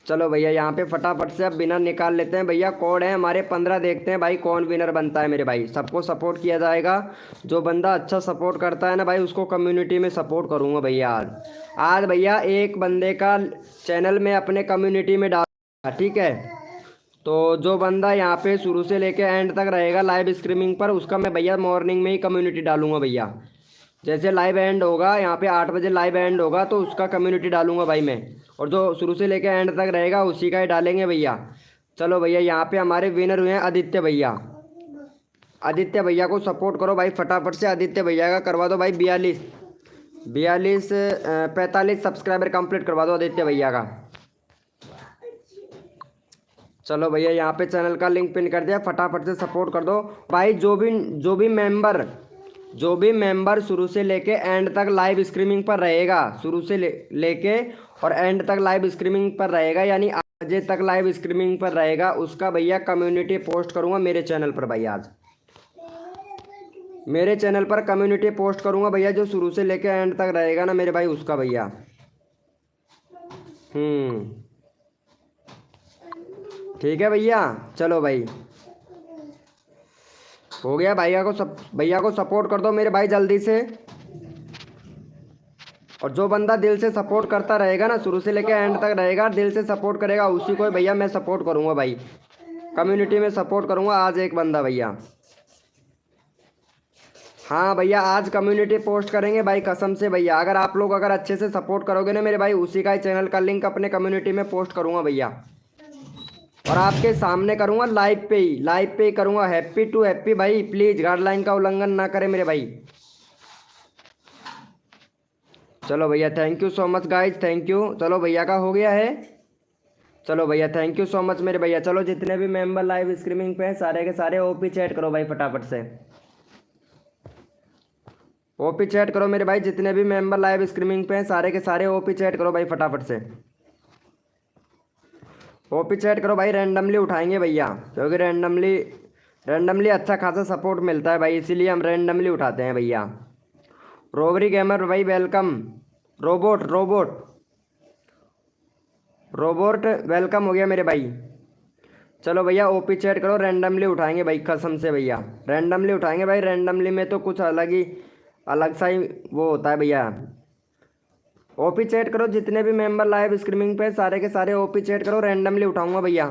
चलो भैया यहाँ पे फटाफट से अब विनर निकाल लेते हैं भैया, कोड है हमारे 15, देखते हैं भाई कौन विनर बनता है मेरे भाई। सबको सपोर्ट किया जाएगा, जो बंदा अच्छा सपोर्ट करता है ना भाई उसको कम्युनिटी में सपोर्ट करूँगा भैया। आज भैया एक बंदे का चैनल में अपने कम्युनिटी में डाल, ठीक है। तो जो बंदा यहाँ पे शुरू से लेके एंड तक रहेगा लाइव स्ट्रीमिंग पर, उसका मैं भैया मॉर्निंग में ही कम्युनिटी डालूंगा भैया। जैसे लाइव एंड होगा यहाँ पे 8 बजे लाइव एंड होगा तो उसका कम्युनिटी डालूंगा भाई मैं, और जो शुरू से लेके एंड तक रहेगा उसी का ही डालेंगे भैया। चलो भैया यहाँ पे हमारे विनर हुए हैं आदित्य भैया। आदित्य भैया को सपोर्ट करो भाई फटाफट से, आदित्य भैया का करवा दो भाई 45 सब्सक्राइबर कंप्लीट करवा दो आदित्य भैया का। चलो भैया यहाँ पे चैनल का लिंक पिन कर दिया, फटाफट से सपोर्ट कर दो भाई। जो भी मेंबर शुरू से लेके एंड तक लाइव स्ट्रीमिंग पर रहेगा, शुरू से लेके और एंड तक लाइव स्ट्रीमिंग पर रहेगा, यानी 8 बजे तक लाइव स्ट्रीमिंग पर रहेगा, उसका भैया कम्युनिटी पोस्ट करूँगा मेरे चैनल पर भाई। आज मेरे चैनल पर कम्युनिटी पोस्ट करूँगा भैया, जो शुरू से लेके एंड तक रहेगा ना मेरे भाई उसका भैया। ठीक है भैया। चलो भाई हो गया, भैया को सपोर्ट कर दो मेरे भाई जल्दी से। और जो बंदा दिल से सपोर्ट करता रहेगा ना, शुरू से लेकर एंड तक रहेगा, दिल से सपोर्ट करेगा, उसी को भैया मैं सपोर्ट करूंगा भाई, कम्युनिटी में सपोर्ट करूंगा। आज एक बंदा भैया, हाँ भैया आज कम्युनिटी पोस्ट करेंगे भाई कसम से भैया। अगर आप लोग अगर अच्छे से सपोर्ट करोगे ना मेरे भाई, उसी का ही चैनल का लिंक अपने कम्युनिटी में पोस्ट करूंगा भैया, और आपके सामने करूंगा लाइव पे ही करूंगा। हैप्पी टू हैप्पी भाई, प्लीज गाइडलाइन का उल्लंघन ना करें मेरे भाई। चलो भैया thank you so much guys, thank you. चलो भैया का हो गया है। चलो भैया थैंक यू सो मच मेरे भैया। चलो जितने भी मेंबर लाइव स्ट्रीमिंग पे हैं सारे के सारे ओपी चैट करो भाई फटाफट से, ओपी चैट करो मेरे भाई। जितने भी मेंबर लाइव स्ट्रीमिंग पे हैं सारे के सारे ओपी चैट करो भाई फटाफट से। ओपी चैट करो भाई, रैंडमली उठाएंगे भैया, क्योंकि रैंडमली अच्छा खासा सपोर्ट मिलता है भाई, इसीलिए हम रैंडमली उठाते हैं भैया। रोबरी गेमर भाई welcome. Robot robot robot welcome हो गया मेरे भाई। चलो भैया ओपी चैट करो, रैंडमली उठाएंगे भाई, कसम से भैया रैंडमली उठाएंगे भाई। रैंडमली में तो कुछ अलग सा ही वो होता है भैया। ओपी चैट करो, जितने भी मेंबर लाइव स्ट्रीमिंग पे सारे के सारे ओपी चैट करो, रैंडमली उठाऊंगा भैया।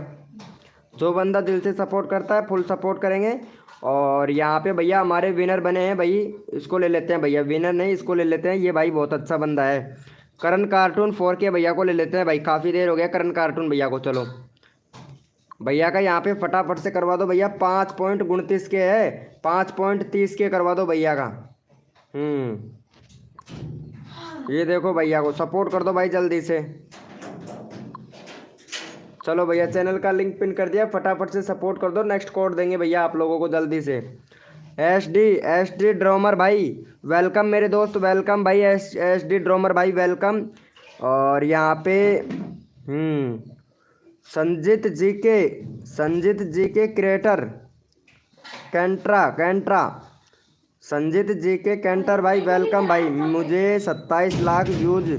जो बंदा दिल से सपोर्ट करता है फुल सपोर्ट करेंगे। और यहाँ पे भैया हमारे विनर बने हैं भाई, इसको ले लेते हैं भैया, विनर नहीं इसको ले लेते हैं, ये भाई बहुत अच्छा बंदा है। करण कार्टून 4K भैया को ले लेते हैं भाई, काफ़ी देर हो गया करण कार्टून भैया को। चलो भैया का यहाँ पे फटाफट से करवा दो भैया, 5.29 के है, 5.30 के करवा दो भैया का। ये देखो भैया को सपोर्ट कर दो भाई जल्दी से। चलो भैया चैनल का लिंक पिन कर दिया, फटाफट से सपोर्ट कर दो, नेक्स्ट कोड देंगे भैया आप लोगों को जल्दी से। एस डी ड्रोमर भाई वेलकम मेरे दोस्त, वेलकम भाई एस डी ड्रोमर भाई वेलकम। और यहाँ पे संजीत जी के क्रिएटर कैंट्रा संजीत जी के कैंटर भाई वेलकम भाई। मुझे 27 लाख व्यूज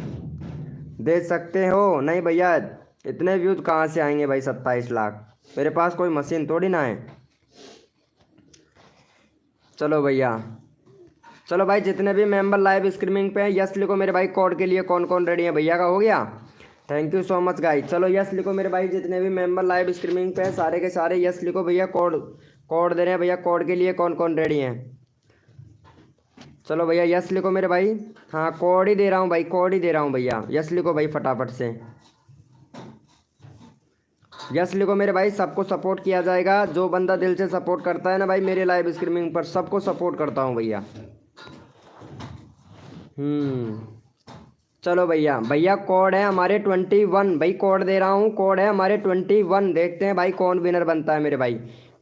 दे सकते हो? नहीं भैया इतने व्यूज कहाँ से आएंगे भाई 27 लाख, मेरे पास कोई मशीन थोड़ी ना है। चलो भैया, चलो भाई जितने भी मेंबर लाइव स्ट्रीमिंग पे हैं यस लिखो मेरे भाई, कोड के लिए कौन कौन रेडी है भैया का हो गया? Thank you so much guys. चलो यस लिखो मेरे भाई, जितने भी मेंबर लाइव स्ट्रीमिंग पे हैं सारे के सारे यस लिखो भैया, कोड दे रहे हैं भैया, कोड के लिए कौन कौन रेडी हैं? चलो भैया यस लिखो मेरे भाई, हाँ कोड ही दे रहा हूँ भाई, कोड ही दे रहा हूँ भैया, यस लिखो भाई फटाफट से, यस लिखो मेरे भाई। सबको सपोर्ट किया जाएगा, जो बंदा दिल से सपोर्ट करता है ना भाई मेरे लाइव स्ट्रीमिंग पर, सबको सपोर्ट करता हूँ भैया। चलो भैया, भैया कोड है हमारे 21 भाई, कोड दे रहा हूँ, कोड है हमारे 21। देखते हैं भाई कौन विनर बनता है मेरे भाई।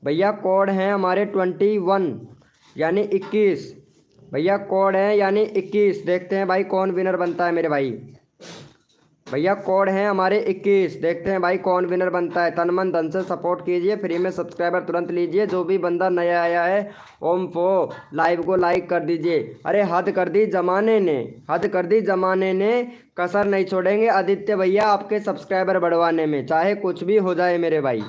भैया कोड है हमारे 21 यानी 21 भैया, कोड है यानी 21। देखते हैं भाई कौन विनर बनता है मेरे भाई। भैया कोड है हमारे 21, देखते हैं भाई कौन विनर बनता है। तन मन धन से सपोर्ट कीजिए, फ्री में सब्सक्राइबर तुरंत लीजिए। जो भी बंदा नया आया है ओम फो लाइव को लाइक कर दीजिए। अरे हद कर दी जमाने ने, हद कर दी जमाने ने, कसर नहीं छोड़ेंगे आदित्य भैया आपके सब्सक्राइबर बढ़वाने में, चाहे कुछ भी हो जाए मेरे भाई।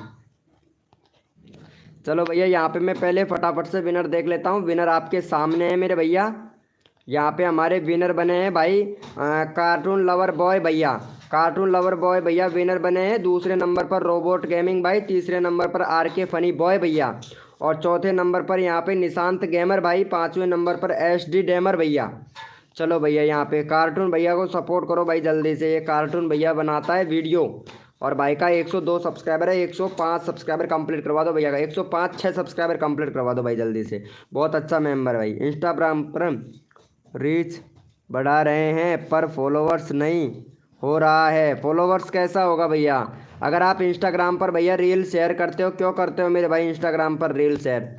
चलो भैया यहाँ पे मैं पहले फटाफट से विनर देख लेता हूँ। विनर आपके सामने है मेरे भैया, यहाँ पे हमारे विनर बने हैं भाई कार्टून लवर बॉय भैया, कार्टून लवर बॉय भैया विनर बने हैं। दूसरे नंबर पर रोबोट गेमिंग भाई, तीसरे नंबर पर RK फनी बॉय भैया, और चौथे नंबर पर यहाँ पे निशांत गेमर भाई, पाँचवें नंबर पर SD डेमर भैया। चलो भैया यहाँ पे कार्टून भैया को सपोर्ट करो भाई जल्दी से, ये कार्टून भैया बनाता है वीडियो, और भाई का 102 सब्सक्राइबर है, 105 सब्सक्राइबर कंप्लीट करवा दो भैया का, 105 6 सब्सक्राइबर कंप्लीट करवा दो भाई जल्दी से। बहुत अच्छा मेंबर भाई। इंस्टाग्राम पर रीच बढ़ा रहे हैं पर फॉलोवर्स नहीं हो रहा है। फॉलोवर्स कैसा होगा भैया? अगर आप इंस्टाग्राम पर भैया रील शेयर करते हो, क्यों करते हो मेरे भाई इंस्टाग्राम पर रील शेयर?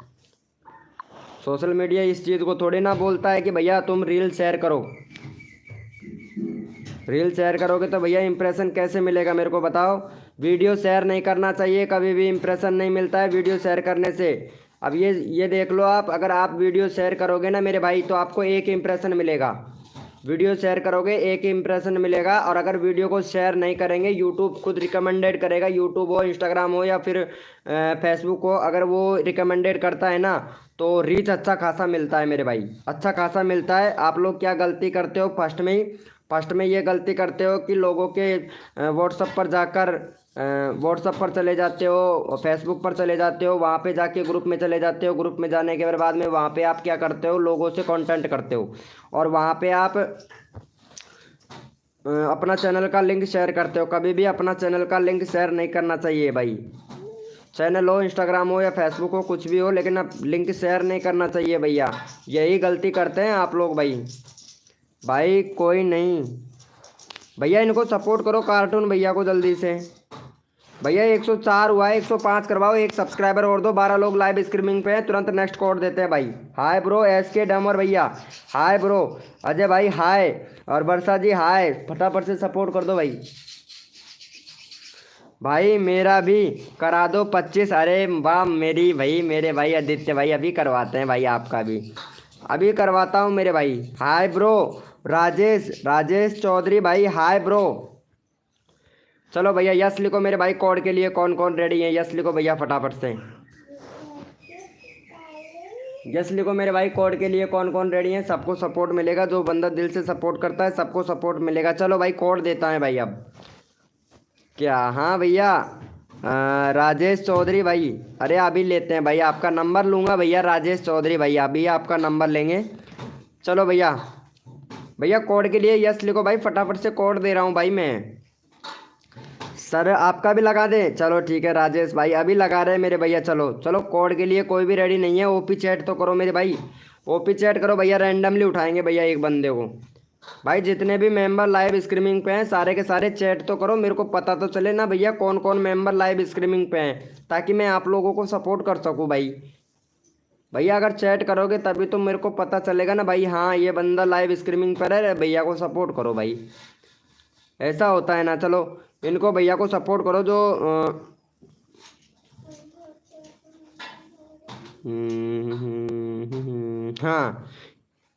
सोशल मीडिया इस चीज़ को थोड़ी ना बोलता है कि भैया तुम रील शेयर करो। रील शेयर करोगे तो भैया इंप्रेशन कैसे मिलेगा मेरे को बताओ? वीडियो शेयर नहीं करना चाहिए, कभी भी इंप्रेशन नहीं मिलता है वीडियो शेयर करने से। अब ये देख लो आप, अगर आप वीडियो शेयर करोगे ना मेरे भाई तो आपको 1 इंप्रेशन मिलेगा। वीडियो शेयर करोगे 1 इंप्रेशन मिलेगा, और अगर वीडियो को शेयर नहीं करेंगे यूट्यूब खुद रिकमेंडेड करेगा, यूट्यूब हो इंस्टाग्राम हो या फिर फेसबुक हो, अगर वो रिकमेंडेड करता है ना तो रीच अच्छा खासा मिलता है मेरे भाई, अच्छा खासा मिलता है। आप लोग क्या गलती करते हो फर्स्ट में ये गलती करते हो कि लोगों के व्हाट्सएप पर जाकर व्हाट्सएप पर चले जाते हो, फेसबुक पर चले जाते हो, वहाँ पे जाके ग्रुप में चले जाते हो। ग्रुप में जाने के बाद में वहाँ पे आप क्या करते हो, लोगों से कंटेंट करते हो, और वहाँ पे आप अपना चैनल का लिंक शेयर करते हो। कभी भी अपना चैनल का लिंक शेयर नहीं करना चाहिए भाई। चैनल हो इंस्टाग्राम हो या फेसबुक हो कुछ भी हो, लेकिन अब लिंक शेयर नहीं करना चाहिए भैया। यही गलती करते हैं आप लोग भाई कोई नहीं भैया, इनको सपोर्ट करो कार्टून भैया को जल्दी से। भैया 104 हुआ है, 105 करवाओ, 1 सब्सक्राइबर और दो। 12 लोग लाइव स्ट्रीमिंग पे हैं, तुरंत नेक्स्ट कोड देते हैं भाई। हाय ब्रो SK डेमर भैया, हाय ब्रो अजय भाई, हाय, और वर्षा जी हाय। फटाफट से सपोर्ट कर दो भाई। भाई मेरा भी करा दो 25। अरे वाह मेरी भाई, मेरे भाई आदित्य भाई, अभी करवाते हैं भाई आपका भी, अभी करवाता हूँ मेरे भाई। हाय ब्रो राजेश, राजेश चौधरी भाई, हाय ब्रो। चलो भैया यस लिखो मेरे भाई, कोड के लिए कौन कौन रेडी है, यस लिखो भैया फटाफट से। यस लिखो मेरे भाई, कोड के लिए कौन कौन रेडी है। सबको सपोर्ट मिलेगा, जो बंदा दिल से सपोर्ट करता है सबको सपोर्ट मिलेगा। चलो भाई कोड देता है भाई अब। क्या, हाँ भैया राजेश चौधरी भाई, अरे अभी लेते हैं भाई, आपका नंबर लूँगा भैया राजेश चौधरी भाई, अभी आपका नंबर लेंगे। चलो भैया, भैया कोड के लिए यस लिखो भाई, फटाफट से कोड दे रहा हूँ भाई मैं। सर आपका भी लगा दें, चलो ठीक है राजेश भाई, अभी लगा रहे हैं मेरे भैया। चलो चलो कोड के लिए कोई भी रेडी नहीं है, ओपी चैट तो करो मेरे भाई, ओपी चैट करो भैया, रैंडमली उठाएंगे भैया एक बंदे को। भाई जितने भी मेंबर लाइव स्ट्रीमिंग पे हैं सारे के सारे चैट तो करो, मेरे को पता तो चले ना भैया कौन कौन मेंबर लाइव स्ट्रीमिंग पे हैं, ताकि मैं आप लोगों को सपोर्ट कर सकूं भाई। भैया अगर चैट करोगे तभी तो मेरे को पता चलेगा ना भाई, हाँ ये बंदा लाइव स्ट्रीमिंग पर है, भैया को सपोर्ट करो भाई, ऐसा होता है ना। चलो इनको भैया को सपोर्ट करो जो हाँ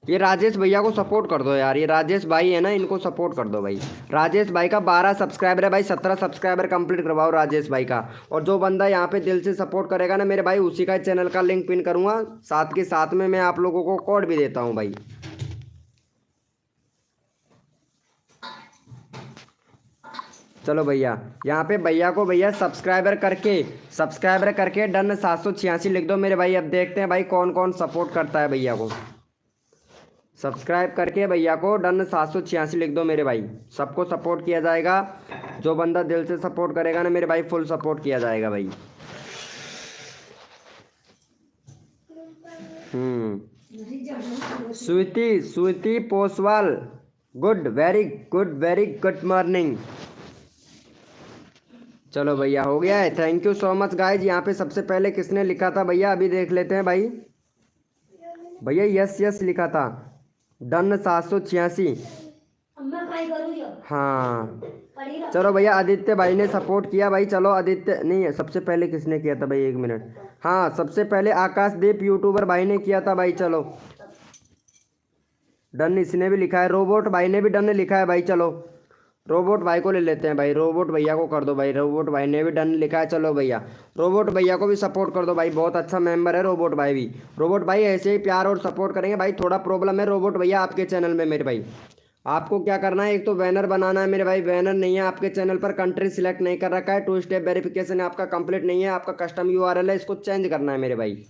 ये राजेश भैया को सपोर्ट कर दो यार, ये राजेश भाई है ना, इनको सपोर्ट कर दो भाई। राजेश भाई का 12 सब्सक्राइबर है भाई, 17 सब्सक्राइबर कंप्लीट करवाओ राजेश भाई का। और जो बंदा यहाँ पे दिल से सपोर्ट करेगा ना मेरे भाई, उसी का चैनल का लिंक पिन करूँगा, साथ के साथ में मैं आप लोगों को कोड भी देता हूँ भाई। चलो भैया यहाँ पे भैया को भैया सब्सक्राइबर करके डन 786 लिख दो मेरे भाई। अब देखते हैं भाई कौन कौन सपोर्ट करता है भैया को। सब्सक्राइब करके भैया को डन 786 लिख दो मेरे भाई, सबको सपोर्ट किया जाएगा, जो बंदा दिल से सपोर्ट करेगा ना मेरे भाई फुल सपोर्ट किया जाएगा भाई। Sweety Sweety Poswal, good very good very good morning. चलो भैया हो गया है, thank you so much guys. यहाँ पे सबसे पहले किसने लिखा था भैया, अभी देख लेते हैं भाई। भैया यस यस लिखा था, डन 786। हाँ चलो भैया आदित्य भाई ने सपोर्ट किया भाई। चलो आदित्य नहीं है, सबसे पहले किसने किया था भाई, एक मिनट। हाँ सबसे पहले आकाशदीप यूट्यूबर भाई ने किया था भाई। चलो डन इसने भी लिखा है, रोबोट भाई ने भी डन लिखा है भाई। चलो रोबोट भाई को ले लेते हैं भाई, रोबोट भैया को कर दो भाई, रोबोट भाई ने भी डन लिखा है। चलो भैया रोबोट भैया को भी सपोर्ट कर दो भाई, बहुत अच्छा मेंबर है रोबोट भाई भी। रोबोट भाई ऐसे ही प्यार और सपोर्ट करेंगे भाई। थोड़ा प्रॉब्लम है रोबोट भैया आपके चैनल में मेरे भाई, आपको क्या करना है, एक तो बैनर बनाना है मेरे भाई, बैनर नहीं है आपके चैनल पर, कंट्री सिलेक्ट नहीं कर रखा है, 2 स्टेप वेरिफिकेशन आपका कंप्लीट नहीं है, आपका कस्टम यूआरएल है, इसको चेंज करना है मेरे भाई,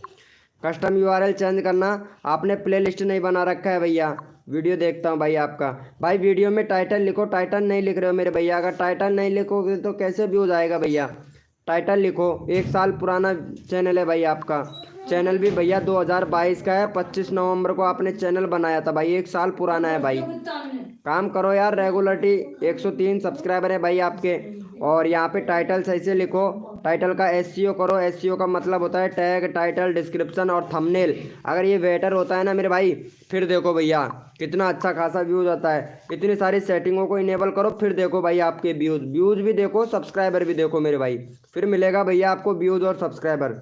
कस्टम यूआरएल चेंज करना। आपने प्ले लिस्ट नहीं बना रखा है भैया, वीडियो देखता हूँ भाई आपका। भाई वीडियो में टाइटल लिखो, टाइटल नहीं लिख रहे हो मेरे भैया, अगर टाइटल नहीं लिखोगे तो कैसे व्यूज आएगा भैया। टाइटल लिखो, 1 साल पुराना चैनल है भाई आपका, चैनल भी भैया 2022 का है, 25 नवंबर को आपने चैनल बनाया था भाई, 1 साल पुराना है भाई। काम करो यार, रेगुलरिटी 103 सब्सक्राइबर है भाई आपके। और यहाँ पे टाइटल सही से लिखो, टाइटल का एसईओ करो, एसईओ का मतलब होता है टैग, टाइटल, डिस्क्रिप्शन और थंबनेल। अगर ये बेटर होता है ना मेरे भाई, फिर देखो भैया कितना अच्छा खासा व्यूज आता है। इतनी सारी सेटिंगों को इनेबल करो, फिर देखो भाई आपके व्यूज भी देखो, सब्सक्राइबर भी देखो मेरे भाई, फिर मिलेगा भैया आपको व्यूज और सब्सक्राइबर।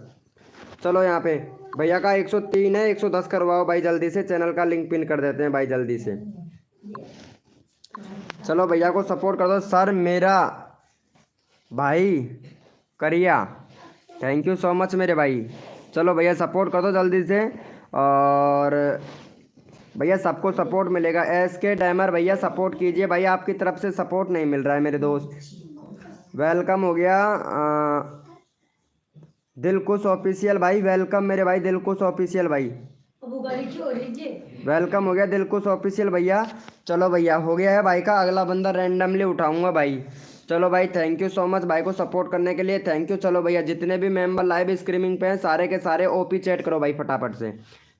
चलो यहाँ पे भैया का 103 है, 110 करवाओ भाई जल्दी से, चैनल का लिंक पिन कर देते हैं भाई जल्दी से। चलो भैया को सपोर्ट कर दो। सर मेरा भाई करिया, थैंक यू सो मच मेरे भाई। चलो भैया सपोर्ट कर दो जल्दी से, और भैया सबको सपोर्ट मिलेगा। SK डैमर भैया सपोर्ट कीजिए भाई, आपकी तरफ से सपोर्ट नहीं मिल रहा है मेरे दोस्त। वेलकम हो गया दिलकुश ऑफिशियल भाई, वेलकम मेरे भाई दिलकुश ऑफिशियल भाई, वेलकम हो गया दिलकुश ऑफिशियल भैया। चलो भैया हो गया है भाई का, अगला बंदा रैंडमली उठाऊंगा भाई। चलो भाई थैंक यू सो मच भाई को सपोर्ट करने के लिए, थैंक यू। चलो भैया जितने भी मेंबर लाइव स्ट्रीमिंग पे हैं सारे के सारे ओपी चैट करो भाई फटाफट से,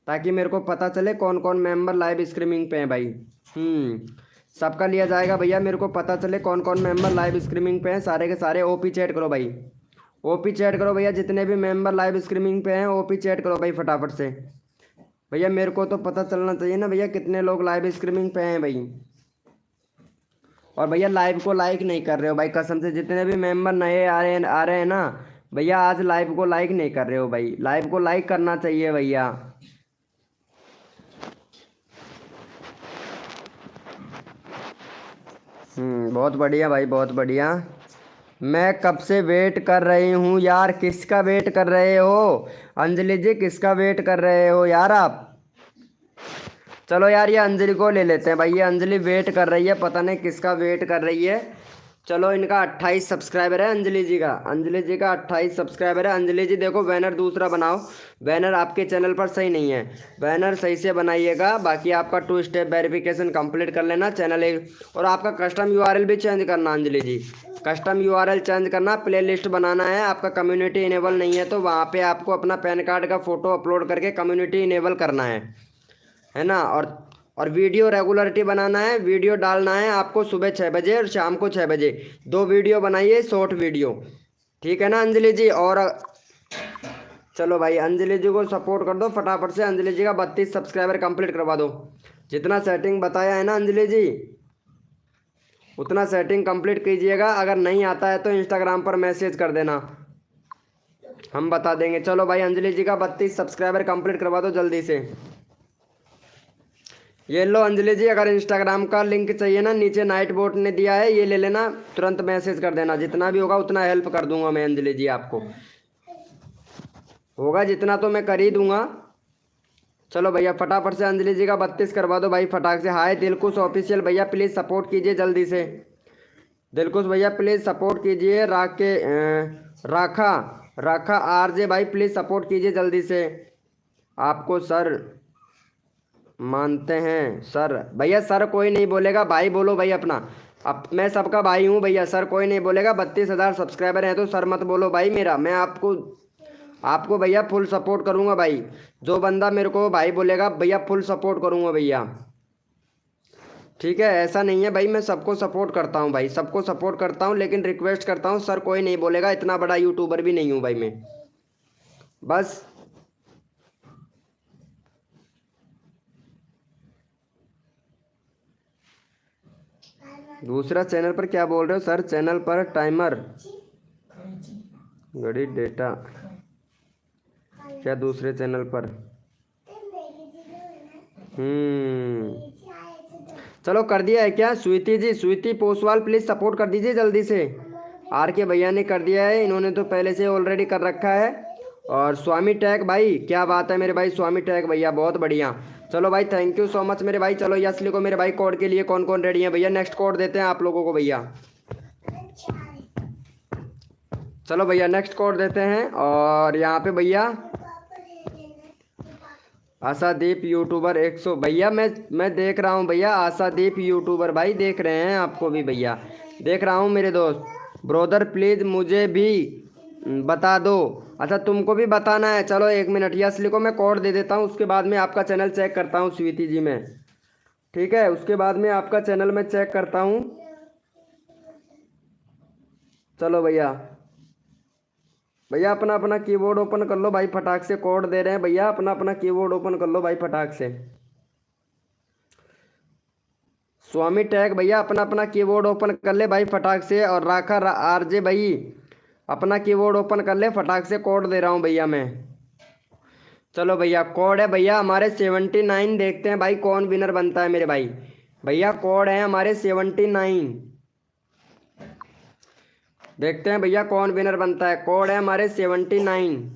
ताकि मेरे को पता चले कौन कौन मेंबर लाइव स्ट्रीमिंग पे हैं भाई। सबका लिया जाएगा भैया, मेरे को पता चले कौन कौन मेंबर लाइव स्ट्रीमिंग पे हैं, सारे के सारे ओपी चैट करो भाई, ओपी चैट करो भैया, जितने भी मेंबर लाइव स्ट्रीमिंग पे हैं ओपी चैट करो भाई फटाफट से। भैया मेरे को तो पता चलना चाहिए ना भैया कितने लोग लाइव स्ट्रीमिंग पे हैं भाई।
और भैया लाइव को लाइक नहीं कर रहे हो भाई, कसम से जितने भी मेंबर नए आ रहे हैं ना भैया, आज लाइव को लाइक नहीं कर रहे हो भाई। लाइव को लाइक करना चाहिए भैया। बहुत बढ़िया भाई, बहुत बढ़िया। मैं कब से वेट कर रही हूँ यार। किसका वेट कर रहे हो अंजलि जी, किसका वेट कर रहे हो यार आप? चलो यार ये अंजलि को ले लेते हैं भाई, ये अंजलि वेट कर रही है, पता नहीं किसका वेट कर रही है। चलो इनका 28 सब्सक्राइबर है अंजलि जी का, अंजलि जी का 28 सब्सक्राइबर है। अंजलि जी देखो बैनर दूसरा बनाओ, बैनर आपके चैनल पर सही नहीं है, बैनर सही से बनाइएगा। बाकी आपका 2 स्टेप वेरिफिकेशन कंप्लीट कर लेना चैनल एक, और आपका कस्टम यूआरएल भी चेंज करना अंजलि जी, कस्टम यूआरएल चेंज करना, प्ले लिस्ट बनाना है। आपका कम्युनिटी इनेबल नहीं है तो वहाँ पर आपको अपना पैन कार्ड का फ़ोटो अपलोड करके कम्युनिटी इनेबल करना है ना। और वीडियो रेगुलरिटी बनाना है, वीडियो डालना है आपको सुबह 6 बजे और शाम को 6 बजे, 2 वीडियो बनाइए, शॉर्ट वीडियो, ठीक है ना अंजलि जी। और चलो भाई अंजलि जी को सपोर्ट कर दो फटाफट से, अंजलि जी का 32 सब्सक्राइबर कंप्लीट करवा दो। जितना सेटिंग बताया है ना अंजलि जी, उतना सेटिंग कंप्लीट कीजिएगा। अगर नहीं आता है तो इंस्टाग्राम पर मैसेज कर देना, हम बता देंगे। चलो भाई अंजलि जी का 32 सब्सक्राइबर कंप्लीट करवा दो जल्दी से। ये लो अंजलि जी, अगर इंस्टाग्राम का लिंक चाहिए ना, नीचे नाइट बोट ने दिया है, ये ले लेना, तुरंत मैसेज कर देना। जितना भी होगा उतना हेल्प कर दूंगा मैं अंजलि जी, आपको होगा जितना तो मैं कर ही दूंगा। चलो भैया फटाफट से अंजलि जी का 32 करवा दो भाई फटाक से। हाय दिलकुश ऑफिशियल भैया प्लीज़ सपोर्ट कीजिए जल्दी से, दिलकुश भैया प्लीज़ सपोर्ट कीजिए। राखा राखा आरजे भाई प्लीज़ सपोर्ट कीजिए जल्दी से। आपको सर मानते हैं सर, भैया सर कोई नहीं बोलेगा, भाई बोलो भाई अपना। अब मैं सबका भाई हूँ भैया, सर कोई नहीं बोलेगा। 32,000 सब्सक्राइबर हैं तो सर मत बोलो भाई मेरा, मैं आपको भैया फुल सपोर्ट करूँगा भाई। जो बंदा मेरे को भाई बोलेगा भैया फुल सपोर्ट करूँगा भैया, ठीक है। ऐसा नहीं है भाई, मैं सबको सपोर्ट करता हूँ भाई, सबको सपोर्ट करता हूँ, लेकिन रिक्वेस्ट करता हूँ सर कोई नहीं बोलेगा, इतना बड़ा यूट्यूबर भी नहीं हूँ भाई मैं, बस। दूसरा चैनल पर क्या बोल रहे हो सर? चैनल पर टाइमर घड़ी डेटा क्या दूसरे चैनल पर? चलो कर दिया है क्या स्वीति जी? स्वीति पोसवाल प्लीज़ सपोर्ट कर दीजिए जल्दी से। आर के भैया ने कर दिया है, इन्होंने तो पहले से ऑलरेडी कर रखा है। और स्वामी टैग भाई क्या बात है मेरे भाई, स्वामी टैग भैया बहुत बढ़िया। चलो भाई थैंक यू सो मच मेरे भाई। चलो यस लिखो मेरे भाई, कोड के लिए कौन कौन रेडी है भैया? नेक्स्ट कोड देते हैं आप लोगों को भैया। चलो भैया नेक्स्ट कोड देते हैं। और यहाँ पे भैया आशादीप यूट्यूबर 100 भैया, मैं देख रहा हूँ भैया, आशादीप यूट्यूबर भाई देख रहे हैं आपको भी भैया, देख रहा हूँ मेरे दोस्त। ब्रोदर प्लीज़ मुझे भी बता दो। अच्छा तुमको भी बताना है, चलो 1 मिनट यस लिखो, मैं कोड दे देता हूँ, उसके बाद में आपका चैनल चेक करता हूँ स्वीति जी में, ठीक है। उसके बाद में आपका चैनल में चेक करता हूँ। चलो भैया भैया अपना अपना कीबोर्ड ओपन कर लो भाई फटाक से, कोड दे रहे हैं भैया, अपना अपना कीबोर्ड ओपन कर लो भाई फटाक से। स्वामी टैग भैया अपना अपना कीबोर्ड ओपन कर ले भाई फटाक से। और राखा आरजे भाई अपना कीबोर्ड ओपन कर ले फटाक से, कोड दे रहा हूँ भैया मैं। चलो भैया कोड है भैया हमारे 79, देखते हैं भाई कौन विनर बनता है मेरे भाई। भैया कोड है हमारे 79, देखते हैं भैया कौन विनर बनता है। कोड है हमारे 79।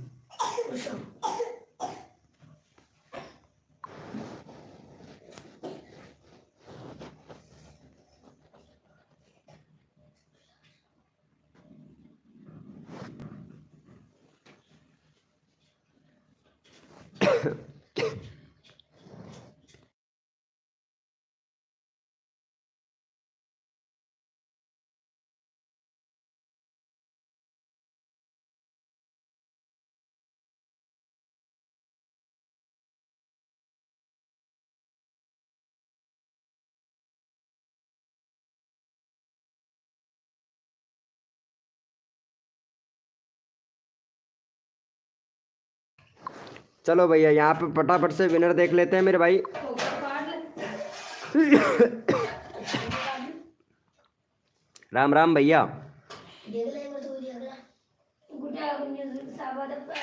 चलो भैया यहाँ पे फटाफट से विनर देख लेते हैं मेरे भाई। राम राम भैया।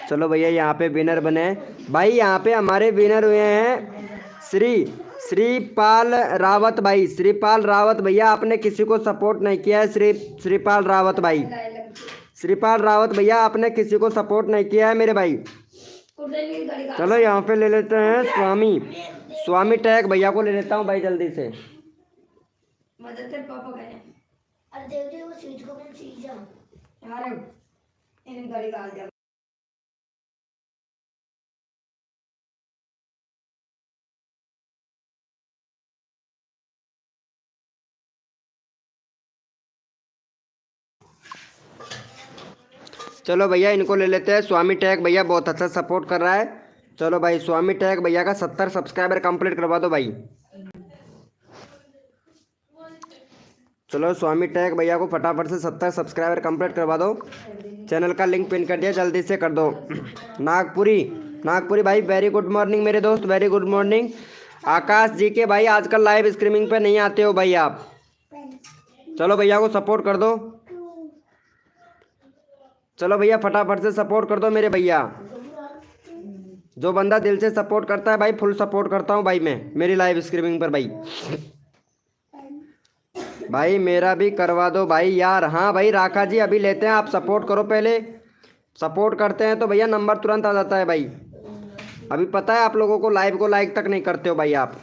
चलो भैया यहाँ पे विनर बने हैं भाई। यहाँ पे हमारे विनर हुए हैं श्रीपाल रावत भाई। श्रीपाल रावत भैया, आपने किसी को सपोर्ट नहीं किया है। श्रीपाल रावत भाई, श्रीपाल रावत भैया, आपने किसी को सपोर्ट नहीं किया है मेरे भाई। चलो यहाँ पे ले लेते हैं स्वामी टैग भैया को ले लेता हूँ भाई जल्दी से।
मदद कर पापा कहे अरे देवते वो स्विच को कौन चीज है यार इन गाड़ी का आ जा।
चलो भैया इनको ले लेते हैं। स्वामी टैग भैया बहुत अच्छा सपोर्ट कर रहा है। चलो भाई स्वामी टैग भैया का 70 सब्सक्राइबर कंप्लीट करवा दो भाई। चलो स्वामी टैग भैया को फटाफट से 70 सब्सक्राइबर कंप्लीट करवा दो। चैनल का लिंक पिन कर दिया, जल्दी से कर दो। नागपुरी भाई वेरी गुड मॉर्निंग मेरे दोस्त, वेरी गुड मॉर्निंग। आकाश जी के भाई आजकल लाइव स्ट्रीमिंग पे नहीं आते हो भाई आप। चलो भैया को सपोर्ट कर दो। चलो भैया फटाफट से सपोर्ट कर दो मेरे भैया। जो बंदा दिल से सपोर्ट करता है भाई, फुल सपोर्ट करता हूँ भाई मैं मेरी लाइव स्ट्रीमिंग पर भाई। भाई मेरा भी करवा दो भाई यार। हाँ भाई राका जी अभी लेते हैं, आप सपोर्ट करो पहले। सपोर्ट करते हैं तो भैया नंबर तुरंत आ जाता है भाई। अभी पता है आप लोगों को लाइव को लाइक तक नहीं करते हो भाई आप।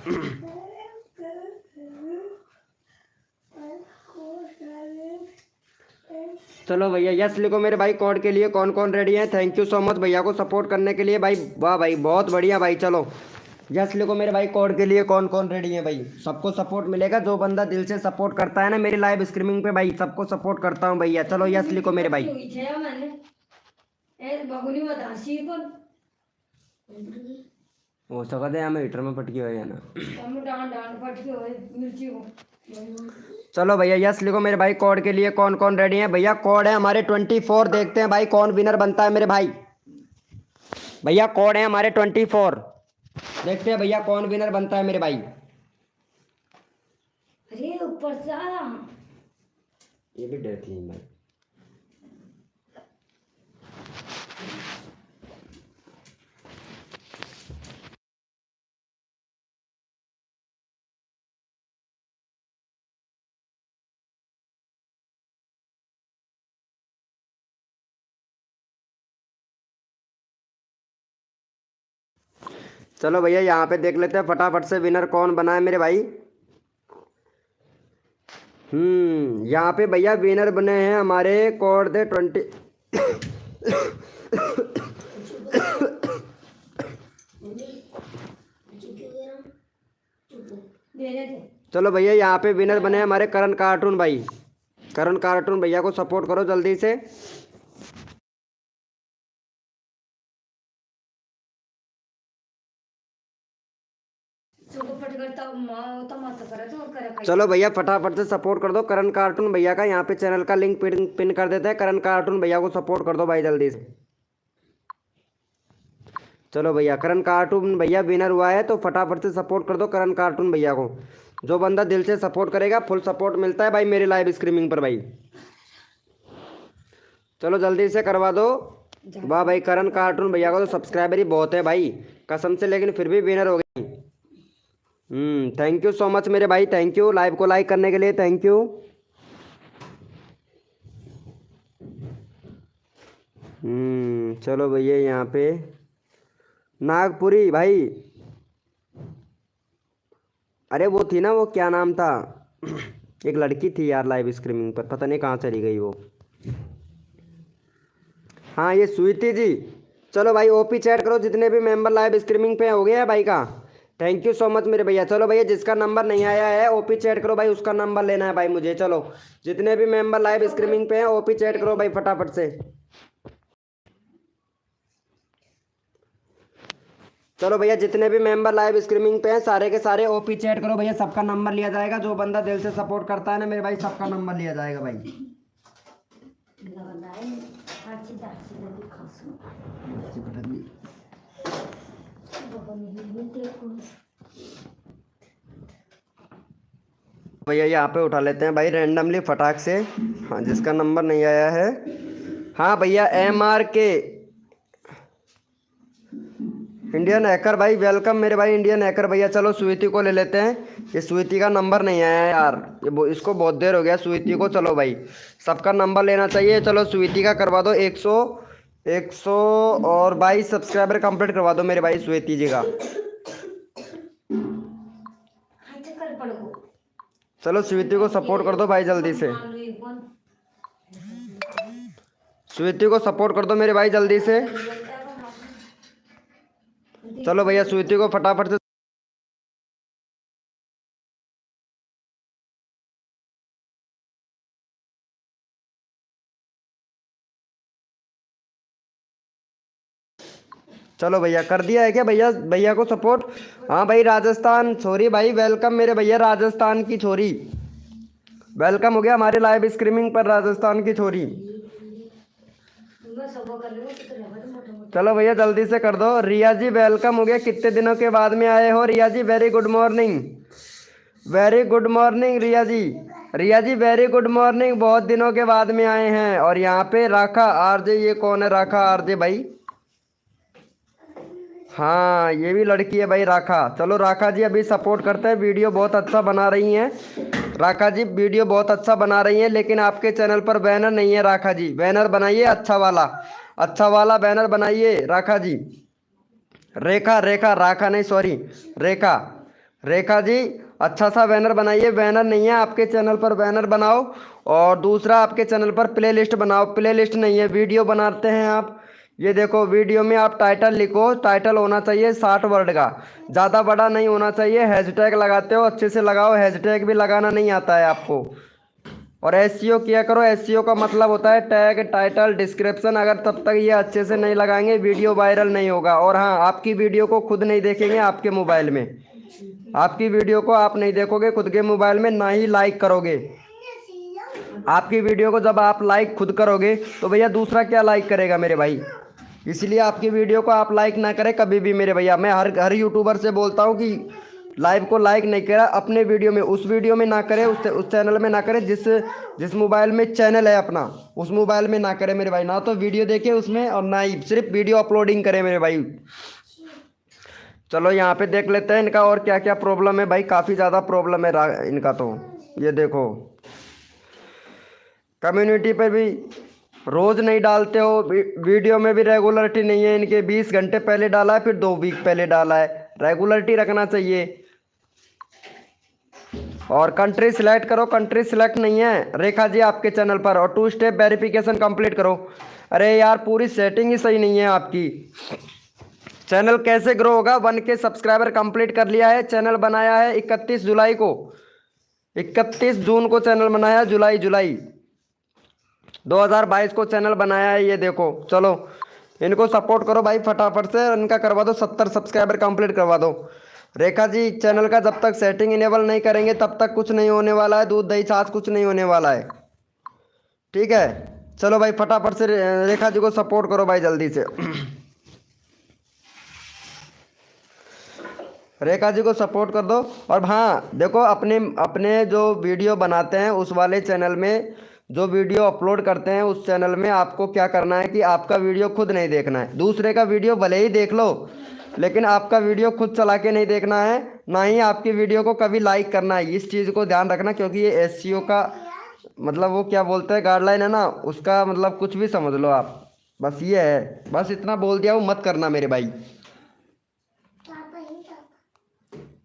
चलो भैया यस लिखो मेरे भाई कोड के लिए। कौन कौन रेडी है? थैंक यू सो मच भैया को सपोर्ट करने के लिए भाई। वाह भाई बहुत बढ़िया भाई। चलो यस लिखो मेरे भाई कोड के लिए। कौन कौन रेडी है भाई? सबको सपोर्ट मिलेगा। जो बंदा दिल से सपोर्ट करता है ना मेरी लाइव स्ट्रीमिंग पे भाई, सबको सपोर्ट करता हूँ भैया। चलो यस लिखो मेरे भाई। हो सकता है हमें हीटर में पटकी हुई है ना। चलो भैया यस लिखो मेरे भाई कोड के लिए। कौन कौन रेडी है भैया? कोड है हमारे 24। देखते हैं भाई कौन विनर बनता है मेरे भाई। भैया कोड है हमारे 24। देखते हैं भैया कौन विनर बनता है मेरे भाई।
अरे ऊपर से
ये भी डर थी भाई। चलो भैया यहाँ पे देख लेते हैं फटाफट से विनर कौन बना है मेरे भाई। यहाँ पे भैया विनर बने हैं हमारे कोड दे 20। चलो भैया यहाँ पे विनर बने हैं हमारे करण कार्टून भाई। करण कार्टून भैया को सपोर्ट करो जल्दी से। चलो भैया फटाफट से सपोर्ट कर दो करण कार्टून भैया का। यहाँ पे चैनल का लिंक पिन कर देते हैं। करण कार्टून भैया को सपोर्ट कर दो भाई जल्दी से। चलो भैया करण कार्टून भैया विनर हुआ है, तो फटाफट से सपोर्ट कर दो करण कार्टून भैया को। जो बंदा दिल से सपोर्ट करेगा फुल सपोर्ट मिलता है भाई मेरी लाइव स्ट्रीमिंग पर भाई। चलो जल्दी से करवा दो। वाह भाई करण कार्टून भैया को तो सब्सक्राइबर ही बहुत है भाई कसम से, लेकिन फिर भी विनर हो गई। थैंक यू सो मच मेरे भाई, थैंक यू लाइव को लाइक करने के लिए, थैंक यू। चलो भैया यहाँ पे नागपुरी भाई। अरे वो थी ना, वो क्या नाम था एक लड़की थी यार लाइव स्ट्रीमिंग पर, पता नहीं कहाँ चली गई वो। हाँ ये स्वीटी जी। चलो भाई ओपी चैट करो जितने भी मेंबर लाइव स्ट्रीमिंग पे हो गया है भाई का। थैंक यू सो मच मेरे भैया। चलो भैया जिसका नंबर नहीं आया है ओपी चैट करो भाई, उसका नंबर लेना है भाई मुझे। चलो जितने भी मेंबर लाइव स्ट्रीमिंग पे हैं ओपी चैट करो भाई फटाफट से। चलो भैया जितने भी मेंबर लाइव स्ट्रीमिंग पे हैं सारे के सारे ओपी चैट करो भैया, सबका नंबर लिया जाएगा। जो बंदा दिल से सपोर्ट करता है ना मेरे भाई, सबका नंबर लिया जाएगा भाई। भैया यहाँ पे उठा लेते हैं भाई रैंडमली फटाक से। हाँ, जिसका नंबर नहीं आया है। हाँ भैया MRK इंडियन हैकर भाई वेलकम मेरे भाई इंडियन हैकर भैया। चलो स्वीटी को ले लेते हैं। ये स्वीटी का नंबर नहीं आया है यार, इसको बहुत देर हो गया स्वीटी को। चलो भाई सबका नंबर लेना चाहिए। चलो स्वीटी का करवा दो 100 और 22 सब्सक्राइबर कंप्लीट करवा दो मेरे भाई स्वीटी जी का। चलो स्वीटी को सपोर्ट कर दो भाई जल्दी से। स्वीटी को सपोर्ट कर दो मेरे भाई जल्दी से। चलो भैया स्वीटी को फटाफट से। चलो भैया कर दिया है क्या भैया? भैया को सपोर्ट। हाँ भाई राजस्थान छोरी भाई वेलकम मेरे भैया राजस्थान की छोरी। वेलकम हो गया हमारे लाइव स्ट्रीमिंग पर राजस्थान की छोरी। चलो भैया जल्दी से कर दो। रिया जी वेलकम हो गया, कितने दिनों के बाद में आए हो Riya ji? Very good morning, very good morning Riya ji. Riya ji very good morning, बहुत दिनों के बाद में आए हैं। और यहाँ पे राखा RJ, ये कौन है राखा RJ भाई? हाँ ये भी लड़की है भाई राखा। चलो राखा जी अभी सपोर्ट करते हैं, वीडियो बहुत अच्छा बना रही हैं राखा जी, वीडियो बहुत अच्छा बना रही हैं। लेकिन आपके चैनल पर बैनर नहीं है राखा जी, बैनर बनाइए अच्छा वाला बैनर बनाइए राखा जी। रेखा राखा नहीं सॉरी रेखा जी अच्छा सा बैनर बनाइए। बैनर नहीं है आपके चैनल पर, बैनर बनाओ। और दूसरा आपके चैनल पर प्लेलिस्ट बनाओ, प्लेलिस्ट नहीं है, वीडियो बनाते हैं आप। ये देखो वीडियो में आप टाइटल लिखो, टाइटल होना चाहिए 60 वर्ड का, ज़्यादा बड़ा नहीं होना चाहिए। हैशटैग लगाते हो अच्छे से लगाओ, हैशटैग भी लगाना नहीं आता है आपको। और SEO किया करो, SEO का मतलब होता है टैग, टाइटल, डिस्क्रिप्शन। अगर तब तक ये अच्छे से नहीं लगाएंगे वीडियो वायरल नहीं होगा। और हाँ आपकी वीडियो को खुद नहीं देखेंगे आपके मोबाइल में, आपकी वीडियो को आप नहीं देखोगे खुद के मोबाइल में, ना ही लाइक करोगे। आपकी वीडियो को जब आप लाइक खुद करोगे तो भैया दूसरा क्या लाइक करेगा मेरे भाई? इसलिए आपकी वीडियो को आप लाइक ना करें कभी भी मेरे भैया। मैं हर यूट्यूबर से बोलता हूँ कि लाइव को लाइक नहीं करा अपने वीडियो में, उस वीडियो में ना करे, उस चैनल में ना करे जिस मोबाइल में चैनल है अपना, उस मोबाइल में ना करे मेरे भाई। ना तो वीडियो देखे उसमें और ना ही सिर्फ वीडियो अपलोडिंग करे मेरे भाई। चलो यहाँ पे देख लेते हैं इनका और क्या क्या प्रॉब्लम है भाई। काफ़ी ज़्यादा प्रॉब्लम है इनका तो। ये देखो कम्युनिटी पे भी रोज़ नहीं डालते हो, वीडियो में भी रेगुलरिटी नहीं है इनके। 20 घंटे पहले डाला है, फिर 2 वीक पहले डाला है। रेगुलरिटी रखना चाहिए। और कंट्री सिलेक्ट करो, कंट्री सिलेक्ट नहीं है रेखा जी आपके चैनल पर। और 2 स्टेप वेरिफिकेशन कंप्लीट करो। अरे यार पूरी सेटिंग ही सही नहीं है आपकी। चैनल कैसे ग्रो होगा? 1K सब्सक्राइबर कंप्लीट कर लिया है। चैनल बनाया है 31 जुलाई को, 31 जून को चैनल बनाया, जुलाई 2022 को चैनल बनाया है। ये देखो चलो इनको सपोर्ट करो भाई फटाफट से, इनका करवा दो 70 सब्सक्राइबर कंप्लीट करवा दो। रेखा जी चैनल का जब तक सेटिंग इनेबल नहीं करेंगे तब तक कुछ नहीं होने वाला है, दूध दही छाछ कुछ नहीं होने वाला है, ठीक है। चलो भाई फटाफट से रेखा जी को सपोर्ट करो भाई जल्दी से। रेखा जी को सपोर्ट कर दो। और हाँ देखो अपने जो वीडियो बनाते हैं उस वाले चैनल में, जो वीडियो अपलोड करते हैं उस चैनल में आपको क्या करना है कि आपका वीडियो खुद नहीं देखना है। दूसरे का वीडियो भले ही देख लो लेकिन आपका वीडियो खुद चला के नहीं देखना है, ना ही आपकी वीडियो को कभी लाइक करना है। इस चीज़ को ध्यान रखना, क्योंकि ये SEO का मतलब वो क्या बोलते हैं गाइडलाइन है ना, उसका मतलब कुछ भी समझ लो आप। बस ये है, बस इतना बोल दिया हूँ, मत करना मेरे भाई।